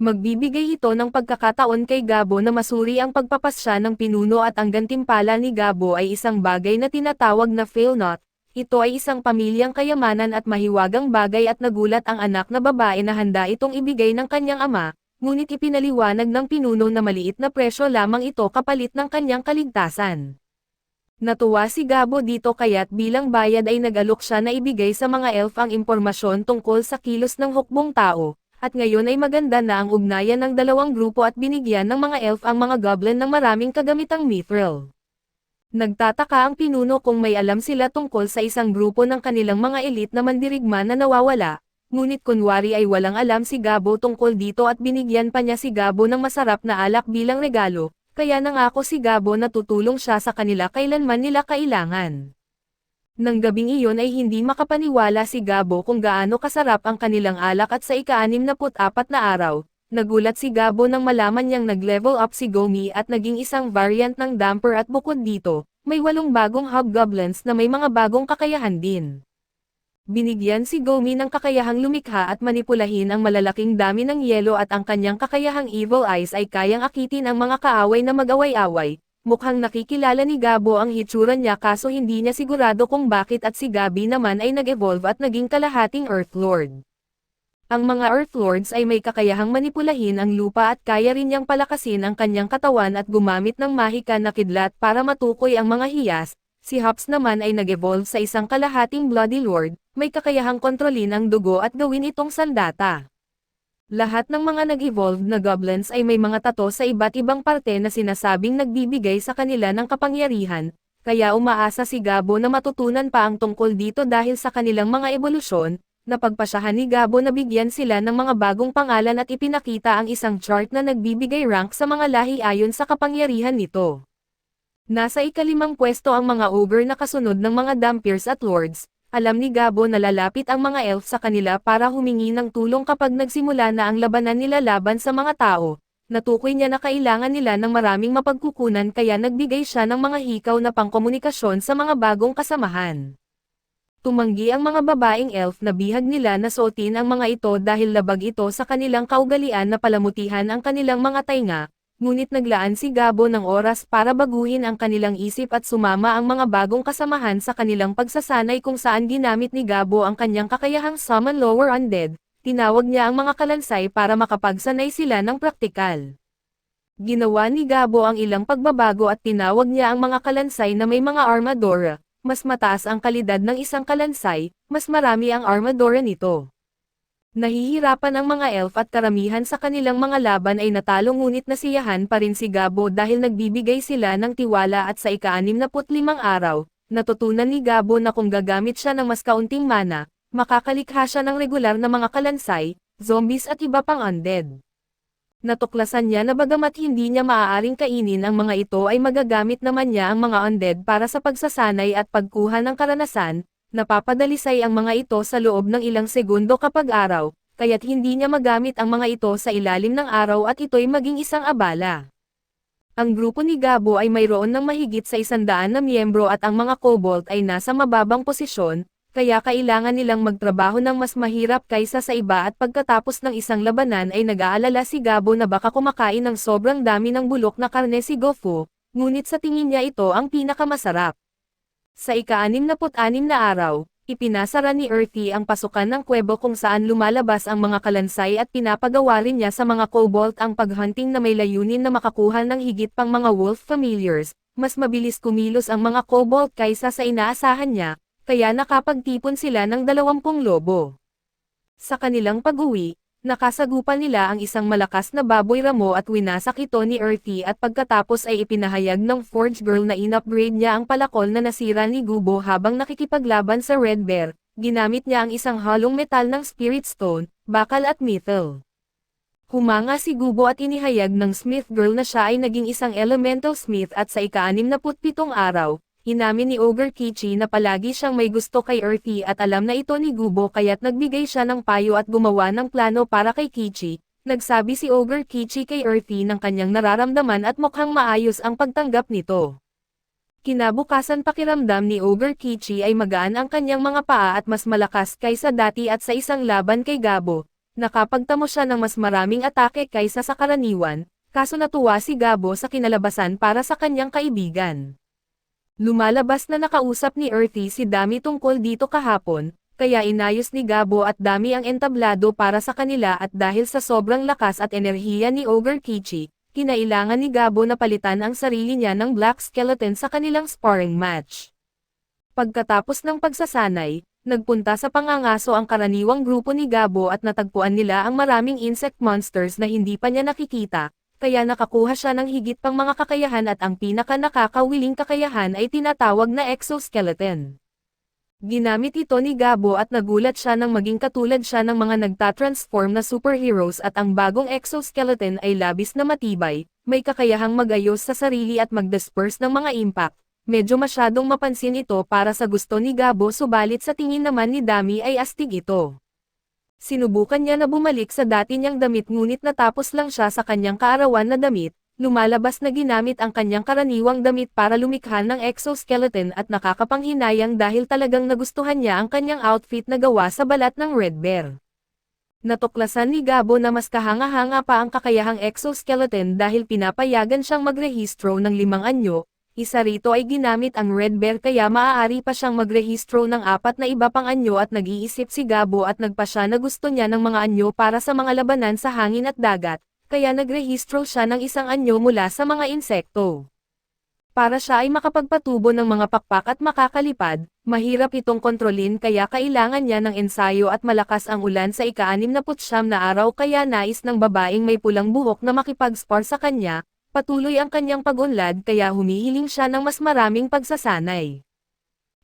Magbibigay ito ng pagkakataon kay Gabo na masuri ang pagpapasya ng pinuno at ang gantimpala ni Gabo ay isang bagay na tinatawag na Failnaught. Ito ay isang pamilyang kayamanan at mahiwagang bagay at nagulat ang anak na babae na handa itong ibigay ng kanyang ama, ngunit ipinaliwanag ng pinuno na maliit na presyo lamang ito kapalit ng kanyang kaligtasan. Natuwa si Gabo dito kaya't bilang bayad ay nag-alok siya na ibigay sa mga elf ang impormasyon tungkol sa kilos ng hukbong tao, at ngayon ay maganda na ang ugnayan ng dalawang grupo at binigyan ng mga elf ang mga goblin ng maraming kagamitang mithril. Nagtataka ang pinuno kung may alam sila tungkol sa isang grupo ng kanilang mga elite na mandirigma na nawawala, ngunit kunwari ay walang alam si Gabo tungkol dito at binigyan pa niya si Gabo ng masarap na alak bilang regalo. Kaya nangako si Gabo na tutulong siya sa kanila kailanman nila kailangan. Nang gabing iyon ay hindi makapaniwala si Gabo kung gaano kasarap ang kanilang alak at sa ika-64 na araw, nagulat si Gabo nang malaman niyang nag-level up si Gomi at naging isang variant ng damper at bukod dito, may 8 bagong hobgoblins na may mga bagong kakayahan din. Binigyan si Gomi ng kakayahang lumikha at manipulahin ang malalaking dami ng yelo at ang kanyang kakayahang evil eyes ay kayang akitin ang mga kaaway na mag-away-away. Mukhang nakikilala ni Gabo ang hitsura niya kaso hindi niya sigurado kung bakit at si Gabi naman ay nag-evolve at naging kalahating Earth Lord. Ang mga Earth Lords ay may kakayahang manipulahin ang lupa at kaya rin niyang palakasin ang kanyang katawan at gumamit ng mahika na kidlat para matukoy ang mga hiyas. Si Hops naman ay nag-evolve sa isang kalahating Bloody Lord, may kakayahang kontrolin ang dugo at gawin itong sandata. Lahat ng mga nag-evolve na goblins ay may mga tato sa iba't ibang parte na sinasabing nagbibigay sa kanila ng kapangyarihan, kaya umaasa si Gabo na matutunan pa ang tungkol dito dahil sa kanilang mga ebolusyon. Napagpasyahan ni Gabo na bigyan sila ng mga bagong pangalan at ipinakita ang isang chart na nagbibigay rank sa mga lahi ayon sa kapangyarihan nito. Nasa ika-5 pwesto ang mga ogre na kasunod ng mga dampiers at lords. Alam ni Gabo na lalapit ang mga elf sa kanila para humingi ng tulong kapag nagsimula na ang labanan nila laban sa mga tao. Natukoy niya na kailangan nila ng maraming mapagkukunan kaya nagbigay siya ng mga hikaw na pangkomunikasyon sa mga bagong kasamahan. Tumanggi ang mga babaeng elf na bihag nila na suotin ang mga ito dahil labag ito sa kanilang kaugalian na palamutihan ang kanilang mga tainga, ngunit naglaan si Gabo ng oras para baguhin ang kanilang isip at sumama ang mga bagong kasamahan sa kanilang pagsasanay kung saan ginamit ni Gabo ang kanyang kakayahang summon lower undead, tinawag niya ang mga kalansay para makapagsanay sila ng praktikal. Ginawa ni Gabo ang ilang pagbabago at tinawag niya ang mga kalansay na may mga armadura, mas mataas ang kalidad ng isang kalansay, mas marami ang armadura nito. Nahihirapan ang mga elf at karamihan sa kanilang mga laban ay natalo ngunit nasiyahan pa rin si Gabo dahil nagbibigay sila ng tiwala at sa ika-65 araw, natutunan ni Gabo na kung gagamit siya ng mas kaunting mana, makakalikha siya ng regular na mga kalansay, zombies at iba pang undead. Natuklasan niya na bagamat hindi niya maaaring kainin ang mga ito ay magagamit naman niya ang mga undead para sa pagsasanay at pagkuha ng karanasan, napapadalisay ang mga ito sa loob ng ilang segundo kapag araw, kaya't hindi niya magamit ang mga ito sa ilalim ng araw at ito'y maging isang abala. Ang grupo ni Gabo ay mayroon ng mahigit sa 100 na miyembro at ang mga kobold ay nasa mababang posisyon, kaya kailangan nilang magtrabaho ng mas mahirap kaysa sa iba at pagkatapos ng isang labanan ay nag-aalala si Gabo na baka kumakain ng sobrang dami ng bulok na karne si Gofu, ngunit sa tingin niya ito ang pinakamasarap. Sa ika-66 na araw, ipinasara ni Earthy ang pasukan ng kuwebo kung saan lumalabas ang mga kalansay at pinapagawa rin niya sa mga kobold ang paghunting na may layunin na makakuha ng higit pang mga wolf familiars, mas mabilis kumilos ang mga kobold kaysa sa inaasahan niya, kaya nakapagtipon sila ng 20 lobo. Sa kanilang pag-uwi, nakasagupan nila ang isang malakas na baboy ramo at winasak ito ni Earthy at pagkatapos ay ipinahayag ng Forge Girl na in-upgrade niya ang palakol na nasira ni Gubo habang nakikipaglaban sa Red Bear, ginamit niya ang isang halong metal ng Spirit Stone, bakal at mithril. Humanga si Gubo at inihayag ng Smith Girl na siya ay naging isang Elemental Smith at sa ika-67 araw, inamin ni Ogre Kichi na palagi siyang may gusto kay Earthy at alam na ito ni Gubo kaya't nagbigay siya ng payo at gumawa ng plano para kay Kichi. Nagsabi si Ogre Kichi kay Earthy ng kanyang nararamdaman at mukhang maayos ang pagtanggap nito. Kinabukasan pakiramdam ni Ogre Kichi ay magaan ang kanyang mga paa at mas malakas kaysa dati at sa isang laban kay Gabo, nakapagtamo siya ng mas maraming atake kaysa sa karaniwan, kaso natuwa si Gabo sa kinalabasan para sa kanyang kaibigan. Lumalabas na nakausap ni Earthy si Dami tungkol dito kahapon, kaya inayos ni Gabo at Dami ang entablado para sa kanila at dahil sa sobrang lakas at enerhiya ni Ogre Kichi, kinailangan ni Gabo na palitan ang sarili niya ng Black Skeleton sa kanilang sparring match. Pagkatapos ng pagsasanay, nagpunta sa pangangaso ang karaniwang grupo ni Gabo at natagpuan nila ang maraming insect monsters na hindi pa niya nakikita, kaya nakakuha siya ng higit pang mga kakayahan at ang pinaka-nakakawiling kakayahan ay tinatawag na exoskeleton. Ginamit ito ni Gabo at nagulat siya nang maging katulad siya ng mga nagtatransform na superheroes at ang bagong exoskeleton ay labis na matibay, may kakayahang mag-ayos sa sarili at mag-disperse ng mga impact. Medyo masyadong mapansin ito para sa gusto ni Gabo subalit sa tingin naman ni Dami ay astig ito. Sinubukan niya na bumalik sa dati niyang damit ngunit natapos lang siya sa kanyang kaarawan na damit, lumalabas na ginamit ang kanyang karaniwang damit para lumikha ng exoskeleton at nakakapanghinayang dahil talagang nagustuhan niya ang kanyang outfit na gawa sa balat ng Red Bear. Natuklasan ni Gabo na mas kahanga-hanga pa ang kakayahang exoskeleton dahil pinapayagan siyang magrehistro ng 5 anyo. Isa rito ay ginamit ang Red Bear kaya maaari pa siyang magrehistro ng 4 na iba pang anyo at nag-iisip si Gabo at nagpa siya na gusto niya ng mga anyo para sa mga labanan sa hangin at dagat, kaya nagrehistro siya ng 1 anyo mula sa mga insekto. Para siya ay makapagpatubo ng mga pakpak at makakalipad, mahirap itong kontrolin kaya kailangan niya ng ensayo at malakas ang ulan sa ika-69 na araw kaya nais ng babaeng may pulang buhok na makipag-spar sa kanya. Patuloy ang kanyang pag-unlad kaya humihiling siya ng mas maraming pagsasanay.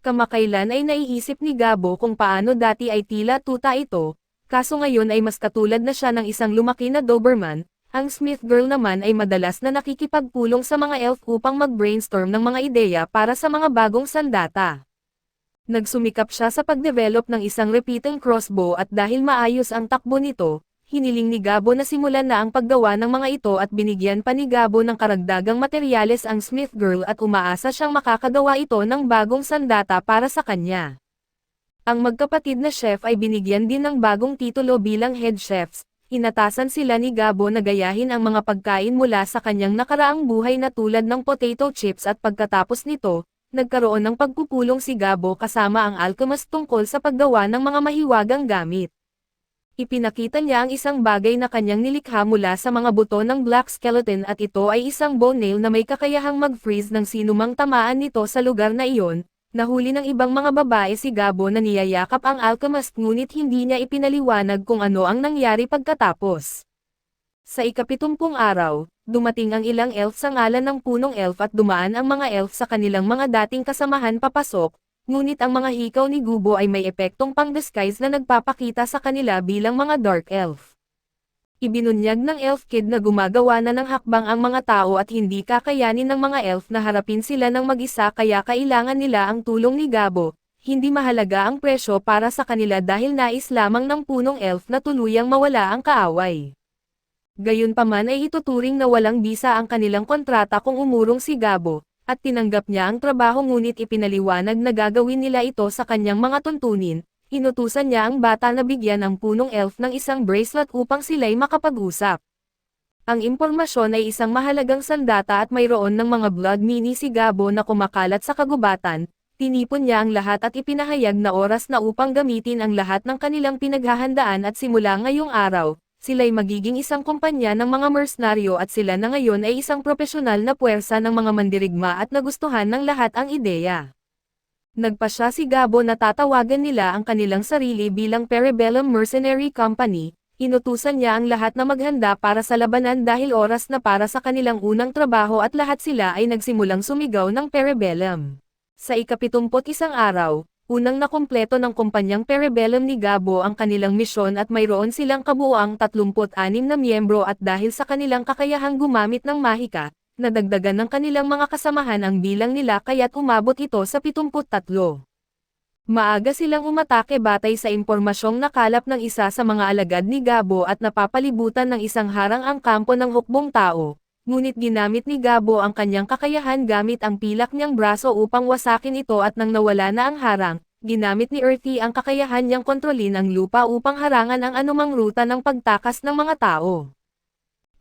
Kamakailan ay naiisip ni Gabo kung paano dati ay tila tuta ito, kaso ngayon ay mas katulad na siya ng isang lumaki na Doberman. Ang Smith Girl naman ay madalas na nakikipagpulong sa mga elf upang mag-brainstorm ng mga ideya para sa mga bagong sandata. Nagsumikap siya sa pag-develop ng isang repeating crossbow at dahil maayos ang takbo nito, hiniling ni Gabo na simulan na ang paggawa ng mga ito at binigyan pa ni Gabo ng karagdagang materyales ang Smith Girl at umaasa siyang makakagawa ito ng bagong sandata para sa kanya. Ang magkapatid na chef ay binigyan din ng bagong titulo bilang head chefs, inatasan sila ni Gabo na gayahin ang mga pagkain mula sa kanyang nakaraang buhay na tulad ng potato chips at pagkatapos nito, nagkaroon ng pagpupulong si Gabo kasama ang alchemist tungkol sa paggawa ng mga mahiwagang gamit. Ipinakita niya ang isang bagay na kanyang nilikha mula sa mga buto ng black skeleton at ito ay isang bone nail na may kakayahang mag-freeze ng sinumang tamaan nito sa lugar na iyon. Nahuli ng ibang mga babae si Gabo na niyayakap ang alchemist ngunit hindi niya ipinaliwanag kung ano ang nangyari pagkatapos. Sa ika-70 araw, dumating ang ilang elf sa ngalan ng punong elf at dumaan ang mga elf sa kanilang mga dating kasamahan papasok. Ngunit ang mga hikaw ni Gubo ay may epektong pang-disguise na nagpapakita sa kanila bilang mga dark elf. Ibinunyag ng elf kid na gumagawa na ng hakbang ang mga tao at hindi kakayanin ng mga elf na harapin sila ng mag-isa kaya kailangan nila ang tulong ni Gabo. Hindi mahalaga ang presyo para sa kanila dahil nais lamang ng punong elf na tuluyang mawala ang kaaway. Gayunpaman ay ituturing na walang bisa ang kanilang kontrata kung umurong si Gabo. At tinanggap niya ang trabaho ngunit ipinaliwanag na gagawin nila ito sa kanyang mga tuntunin, inutusan niya ang bata na bigyan ng punong elf ng isang bracelet upang sila'y makapag-usap. Ang impormasyon ay isang mahalagang sandata at mayroon ng mga blood mini si Gabo na kumakalat sa kagubatan, tinipon niya ang lahat at ipinahayag na oras na upang gamitin ang lahat ng kanilang pinaghahandaan at simula ngayong araw, sila'y magiging isang kumpanya ng mga mercenaryo at sila na ngayon ay isang propesyonal na puwersa ng mga mandirigma at nagustuhan ng lahat ang ideya. Nagpasya si Gabo na tatawagan nila ang kanilang sarili bilang Parabellum Mercenary Company, inutusan niya ang lahat na maghanda para sa labanan dahil oras na para sa kanilang unang trabaho at lahat sila ay nagsimulang sumigaw ng Parabellum. Sa ika-71 araw, unang nakumpleto ng kumpanyang Parabellum ni Gabo ang kanilang misyon at mayroon silang kabuuang 36 na miyembro at dahil sa kanilang kakayahang gumamit ng mahika, nadagdagan ng kanilang mga kasamahan ang bilang nila kaya't umabot ito sa 73. Maaga silang umatake batay sa impormasyong nakalap ng isa sa mga alagad ni Gabo at napapalibutan ng isang harang ang kampo ng hukbong tao. Ngunit ginamit ni Gabo ang kanyang kakayahan gamit ang pilak niyang braso upang wasakin ito at nang nawala na ang harang, ginamit ni Earthy ang kakayahan niyang kontrolin ang lupa upang harangan ang anumang ruta ng pagtakas ng mga tao.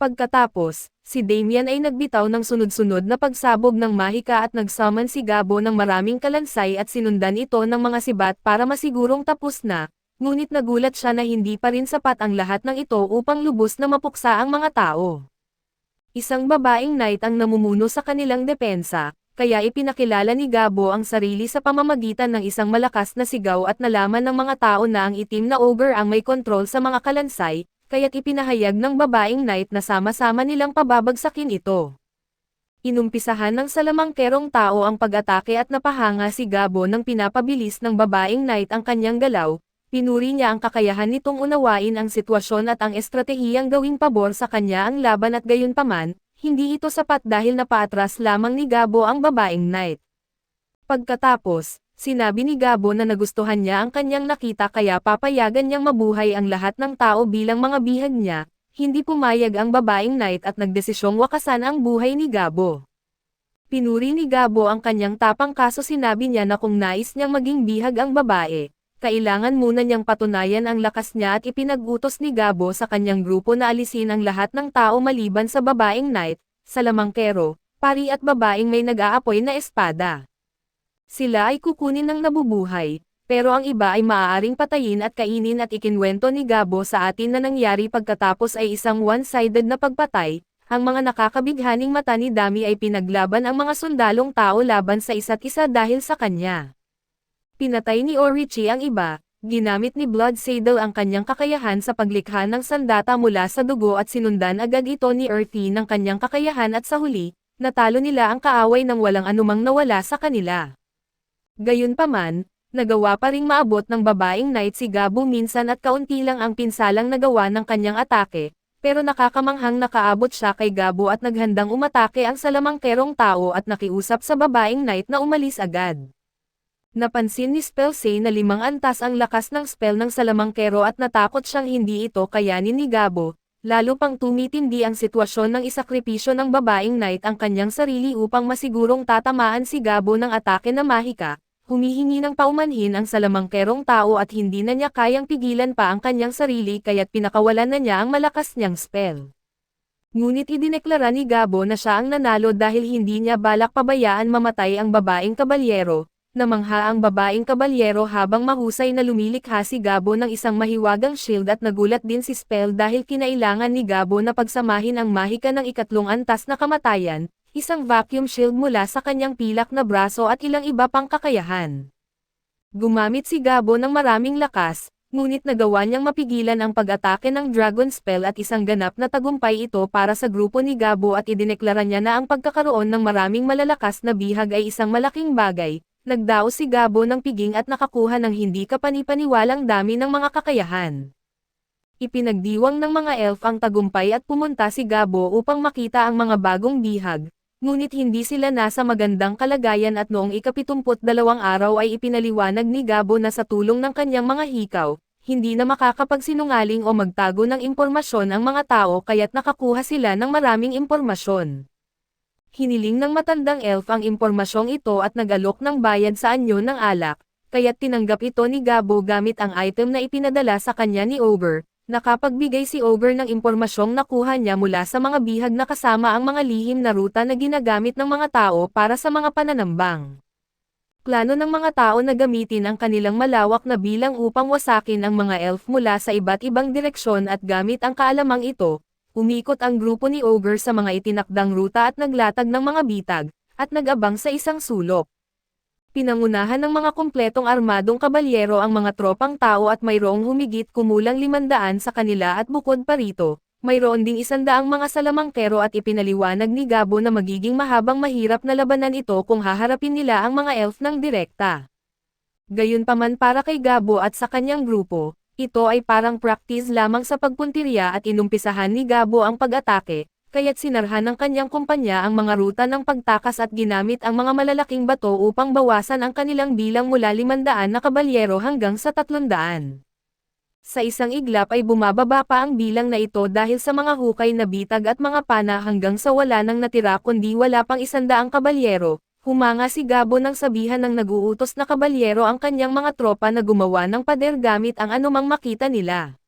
Pagkatapos, si Damian ay nagbitaw ng sunod-sunod na pagsabog ng mahika at nagsummon si Gabo ng maraming kalansay at sinundan ito ng mga sibat para masigurong tapos na, ngunit nagulat siya na hindi pa rin sapat ang lahat ng ito upang lubos na mapuksa ang mga tao. Isang babaeng knight ang namumuno sa kanilang depensa, kaya ipinakilala ni Gabo ang sarili sa pamamagitan ng isang malakas na sigaw at nalaman ng mga tao na ang itim na ogre ang may kontrol sa mga kalansay, kaya't ipinahayag ng babaeng knight na sama-sama nilang pababagsakin ito. Inumpisahan ng salamangkerong tao ang pag-atake at napahanga si Gabo nang pinapabilis ng babaeng knight ang kanyang galaw. Pinuri niya ang kakayahan nitong unawain ang sitwasyon at ang estratehiyang gawing pabor sa kanya ang laban at gayunpaman, hindi ito sapat dahil napaatras lamang ni Gabo ang babaeng knight. Pagkatapos, sinabi ni Gabo na nagustuhan niya ang kanyang nakita kaya papayagan niyang mabuhay ang lahat ng tao bilang mga bihag niya, hindi pumayag ang babaeng knight at nagdesisyong wakasan ang buhay ni Gabo. Pinuri ni Gabo ang kanyang tapang kaso sinabi niya na kung nais niyang maging bihag ang babae, kailangan muna niyang patunayan ang lakas niya at ipinag-utos ni Gabo sa kanyang grupo na alisin ang lahat ng tao maliban sa babaeng knight, salamangkero, pari at babaeng may nag-aapoy na espada. Sila ay kukunin ng nabubuhay, pero ang iba ay maaaring patayin at kainin at ikinwento ni Gabo sa atin na nangyari pagkatapos ay isang one-sided na pagpatay. Ang mga nakakabighaning mata ni Dami ay pinaglaban ang mga sundalong tao laban sa isa't isa dahil sa kanya. Pinatay ni Orichi ang iba, ginamit ni Bloodsaddle ang kanyang kakayahan sa paglikha ng sandata mula sa dugo at sinundan agad ito ni Earthy ng kanyang kakayahan at sa huli, natalo nila ang kaaway nang walang anumang nawala sa kanila. Gayunpaman, nagawa pa ring maabot ng babaeng knight si Gabo minsan at kaunti lang ang pinsalang nagawa ng kanyang atake, pero nakakamanghang nakaabot siya kay Gabo at naghandang umatake ang salamangkerong tao at nakiusap sa babaeng knight na umalis agad. Napansin ni Spellsay na 5 antas ang lakas ng spell ng salamangkero at natakot siyang hindi ito kayanin ni Gabo, lalo pang tumitindi ang sitwasyon ng isakripisyo ng babaeng knight ang kanyang sarili upang masigurong tatamaan si Gabo ng atake na mahika. humihingi ng paumanhin ang salamangkerong tao at hindi na niya kayang pigilan pa ang kanyang sarili kaya't pinakawalan na niya ang malakas niyang spell. Ngunit idineklara ni Gabo na siya ang nanalo dahil hindi niya balak pabayaan mamatay ang babaeng kabalyero. Namangha ang babaeng kabalyero habang mahusay na lumilikha si Gabo ng isang mahiwagang shield at nagulat din si Spell dahil kinailangan ni Gabo na pagsamahin ang mahika ng ikatlong antas na kamatayan, isang vacuum shield mula sa kanyang pilak na braso at ilang iba pang kakayahan. Gumamit si Gabo ng maraming lakas, ngunit nagawa niyang mapigilan ang pag-atake ng Dragon Spell at isang ganap na tagumpay ito para sa grupo ni Gabo at idineklara niya na ang pagkakaroon ng maraming malalakas na bihag ay isang malaking bagay. Nagdaos si Gabo ng piging at nakakuha ng hindi kapani-paniwalang dami ng mga kakayahan. Ipinagdiwang ng mga elf ang tagumpay at pumunta si Gabo upang makita ang mga bagong bihag. Ngunit hindi sila nasa magandang kalagayan at noong ika-72 araw ay ipinaliwanag ni Gabo na sa tulong ng kanyang mga hikaw, hindi na makakapagsinungaling o magtago ng impormasyon ang mga tao kaya't nakakuha sila ng maraming impormasyon. Hiniling ng matandang elf ang impormasyong ito at nag-alok ng bayad sa anyo ng alak, kaya't tinanggap ito ni Gabo gamit ang item na ipinadala sa kanya ni Ogre. Nakapagbigay si Ogre ng impormasyong nakuha niya mula sa mga bihag na kasama ang mga lihim na ruta na ginagamit ng mga tao para sa mga pananambang. Plano ng mga tao na gamitin ang kanilang malawak na bilang upang wasakin ang mga elf mula sa iba't ibang direksyon at gamit ang kaalamang ito, umikot ang grupo ni Ogre sa mga itinakdang ruta at naglatag ng mga bitag, at nag-abang sa isang sulok. Pinangunahan ng mga kumpletong armadong kabalyero ang mga tropang tao at mayroong humigit kumulang 500 sa kanila at bukod pa rito, mayroon ding 100 mga salamangkero at ipinaliwanag ni Gabo na magiging mahabang mahirap na labanan ito kung haharapin nila ang mga elf ng direkta. Gayunpaman para kay Gabo at sa kanyang grupo, ito ay parang practice lamang sa pagpuntirya at inumpisahan ni Gabo ang pag-atake. Kaya't sinarhan ng kanyang kumpanya ang mga ruta ng pagtakas at ginamit ang mga malalaking bato upang bawasan ang kanilang bilang mula 500 na kabalyero hanggang sa 300. Sa isang iglap ay bumababa pa ang bilang na ito dahil sa mga hukay na bitag at mga pana hanggang sa wala nang natira kundi wala pang 100 kabalyero. Humanga si Gabo nang sabihan ng naguutos na kabalyero ang kanyang mga tropa na gumawa ng pader gamit ang anumang makita nila.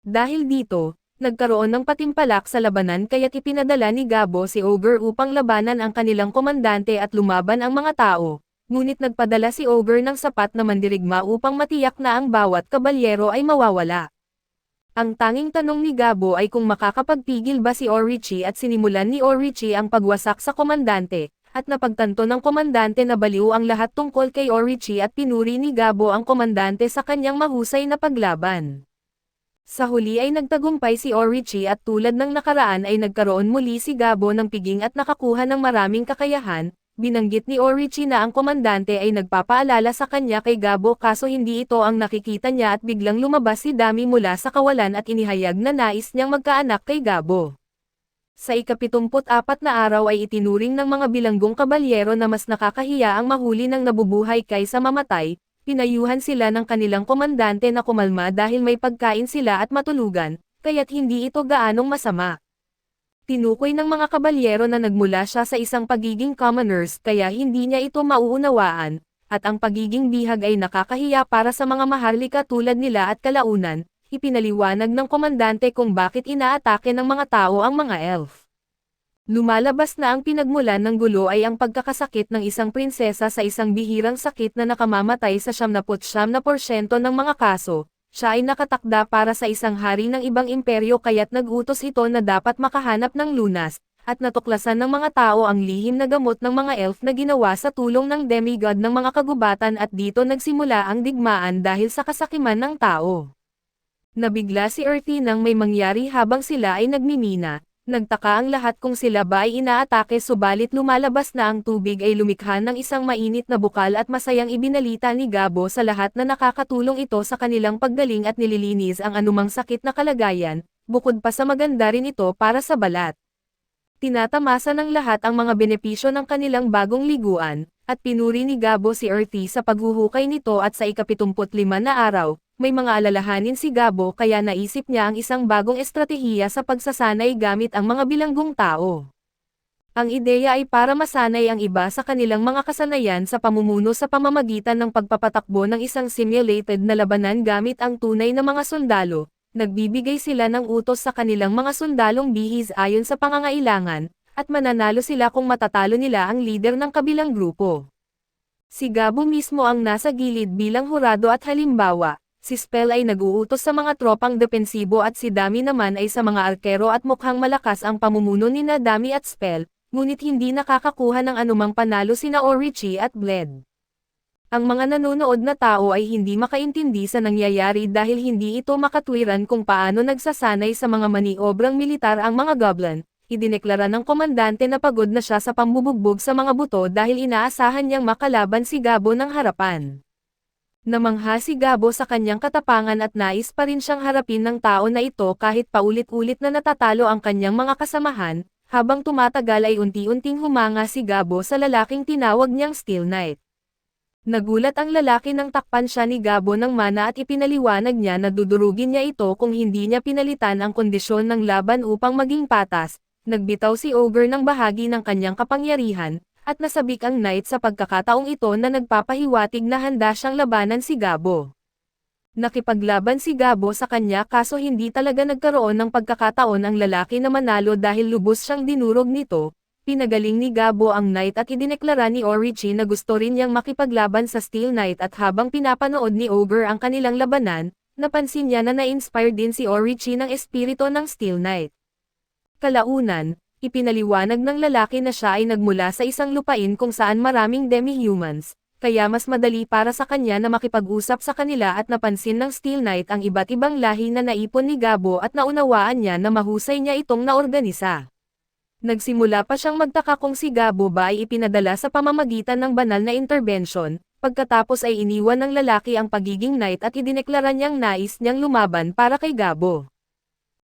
Dahil dito, nagkaroon ng patimpalak sa labanan kaya't ipinadala ni Gabo si Ogre upang labanan ang kanilang komandante at lumaban ang mga tao, ngunit nagpadala si Ogre ng sapat na mandirigma upang matiyak na ang bawat kabalyero ay mawawala. Ang tanging tanong ni Gabo ay kung makakapagpigil ba si Orichi at sinimulan ni Orichi ang pagwasak sa komandante, at napagtanto ng komandante na baliw ang lahat tungkol kay Orichi at pinuri ni Gabo ang komandante sa kanyang mahusay na paglaban. Sa huli ay nagtagumpay si Orichi at tulad ng nakaraan ay nagkaroon muli si Gabo ng piging at nakakuha ng maraming kakayahan. Binanggit ni Orichi na ang komandante ay nagpapaalala sa kanya kay Gabo kaso hindi ito ang nakikita niya at biglang lumabas si Dami mula sa kawalan at inihayag na nais niyang magkaanak kay Gabo. Sa ika-74 na araw ay itinuring ng mga bilanggong kabalyero na mas nakakahiya ang mahuli ng nabubuhay kaysa mamatay. Pinayuhan sila ng kanilang komandante na kumalma dahil may pagkain sila at matulugan, kaya't hindi ito gaanong masama. Tinukoy ng mga kabalyero na nagmula siya sa isang pagiging commoners kaya hindi niya ito mauunawaan, at ang pagiging bihag ay nakakahiya para sa mga maharlika tulad nila at kalaunan, ipinaliwanag ng komandante kung bakit inaatake ng mga tao ang mga elf. Lumalabas na ang pinagmulan ng gulo ay ang pagkakasakit ng isang prinsesa sa isang bihirang sakit na nakamamatay sa 99% ng mga kaso. Siya ay nakatakda para sa isang hari ng ibang imperyo kaya't nag-utos ito na dapat makahanap ng lunas, at natuklasan ng mga tao ang lihim na gamot ng mga elf na ginawa sa tulong ng demigod ng mga kagubatan at dito nagsimula ang digmaan dahil sa kasakiman ng tao. Nabigla si Earthy nang may mangyari habang sila ay nagmimina. Nagtaka ang lahat kung sila ba ay inaatake subalit lumalabas na ang tubig ay lumikha ng isang mainit na bukal at masayang ibinalita ni Gabo sa lahat na nakakatulong ito sa kanilang paggaling at nililinis ang anumang sakit na kalagayan, bukod pa sa maganda rin ito para sa balat. Tinatamasa ng lahat ang mga benepisyo ng kanilang bagong liguan, at pinuri ni Gabo si Earthy sa paghuhukay nito at sa ika-75 na araw. May mga alalahanin si Gabo kaya naisip niya ang isang bagong estratehiya sa pagsasanay gamit ang mga bilanggong tao. Ang ideya ay para masanay ang iba sa kanilang mga kasanayan sa pamumuno sa pamamagitan ng pagpapatakbo ng isang simulated na labanan gamit ang tunay na mga sundalo. Nagbibigay sila ng utos sa kanilang mga sundalong bihis ayon sa pangangailangan, at mananalo sila kung matatalo nila ang leader ng kabilang grupo. Si Gabo mismo ang nasa gilid bilang hurado at halimbawa, si Spell ay nag-uutos sa mga tropang depensibo at si Dami naman ay sa mga arkero at mukhang malakas ang pamumuno ni Dami at Spell, ngunit hindi nakakakuha ng anumang panalo sina Orochi at Bled. Ang mga nanonood na tao ay hindi makaintindi sa nangyayari dahil hindi ito makatwiran kung paano nagsasanay sa mga maniobrang militar ang mga goblin. Idineklara ng komandante na pagod na siya sa pambubugbog sa mga buto dahil inaasahan niyang makalaban si Gabo ng harapan. Namangha si Gabo sa kanyang katapangan at nais pa rin siyang harapin ng tao na ito kahit paulit-ulit na natatalo ang kanyang mga kasamahan. Habang tumatagal ay unti-unting humanga si Gabo sa lalaking tinawag niyang Steel Knight. Nagulat ang lalaki nang takpan siya ni Gabo ng mana at ipinaliwanag niya na dudurugin niya ito kung hindi niya pinalitan ang kondisyon ng laban upang maging patas. Nagbitaw si Ogre ng bahagi ng kanyang kapangyarihan, at nasabik ang Knight sa pagkakataong ito na nagpapahiwatig na handa siyang labanan si Gabo. Nakipaglaban si Gabo sa kanya kaso hindi talaga nagkaroon ng pagkakataon ang lalaki na manalo dahil lubos siyang dinurog nito. Pinagaling ni Gabo ang Knight at idineklara ni Orochi na gusto rin niyang makipaglaban sa Steel Knight at habang pinapanood ni Ogre ang kanilang labanan, napansin niya na na-inspire din si Orochi ng espiritu ng Steel Knight. Kalaunan, ipinaliwanag ng lalaki na siya ay nagmula sa isang lupain kung saan maraming demi-humans. Kaya mas madali para sa kanya na makipag-usap sa kanila at napansin ng Steel Knight ang iba't ibang lahi na naipon ni Gabo at naunawaan niya na mahusay niya itong naorganisa. Nagsimula pa siyang magtaka kung si Gabo ba ay ipinadala sa pamamagitan ng banal na intervention, pagkatapos ay iniwan ng lalaki ang pagiging Knight at idineklara niyang nais niyang lumaban para kay Gabo.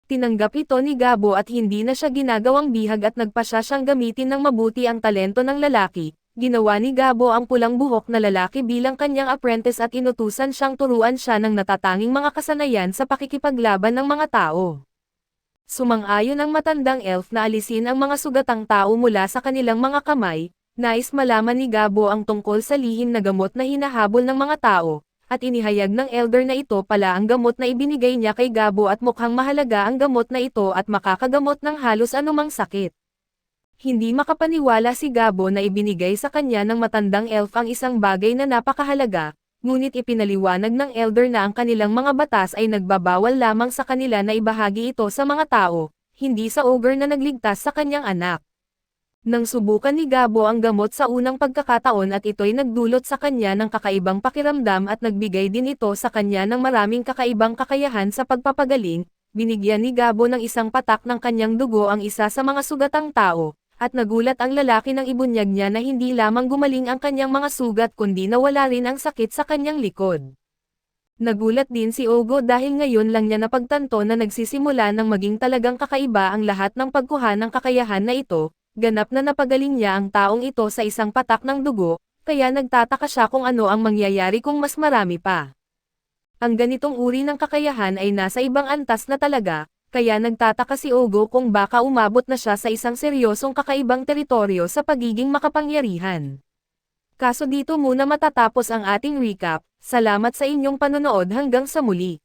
Tinanggap ito ni Gabo at hindi na siya ginagawang bihag at nagpasya siyang gamitin ng mabuti ang talento ng lalaki. Ginawa ni Gabo ang pulang buhok na lalaki bilang kanyang apprentice at inutusan siyang turuan siya ng natatanging mga kasanayan sa pakikipaglaban ng mga tao. Sumang-ayon ang matandang elf na alisin ang mga sugatang tao mula sa kanilang mga kamay. Nais malaman ni Gabo ang tungkol sa lihim na gamot na hinahabol ng mga tao, at inihayag ng elder na ito pala ang gamot na ibinigay niya kay Gabo at mukhang mahalaga ang gamot na ito at makakagamot ng halos anumang sakit. Hindi makapaniwala si Gabo na ibinigay sa kanya ng matandang elf ang isang bagay na napakahalaga, ngunit ipinaliwanag ng elder na ang kanilang mga batas ay nagbabawal lamang sa kanila na ibahagi ito sa mga tao, hindi sa ogre na nagligtas sa kanyang anak. Nang subukan ni Gabo ang gamot sa unang pagkakataon at ito'y nagdulot sa kanya ng kakaibang pakiramdam at nagbigay din ito sa kanya ng maraming kakaibang kakayahan sa pagpapagaling, binigyan ni Gabo ng isang patak ng kanyang dugo ang isa sa mga sugatang tao. At nagulat ang lalaki nang ibunyag niya na hindi lamang gumaling ang kanyang mga sugat kundi nawala rin ang sakit sa kanyang likod. Nagulat din si Ogo dahil ngayon lang niya napagtanto na nagsisimula ng maging talagang kakaiba ang lahat ng pagkuha ng kakayahan na ito, ganap na napagaling niya ang taong ito sa isang patak ng dugo, kaya nagtataka siya kung ano ang mangyayari kung mas marami pa. Ang ganitong uri ng kakayahan ay nasa ibang antas na talaga, kaya nagtataka si Ogo kung baka umabot na siya sa isang seryosong kakaibang teritoryo sa pagiging makapangyarihan. Kaso dito muna matatapos ang ating recap, salamat sa inyong panonood hanggang sa muli.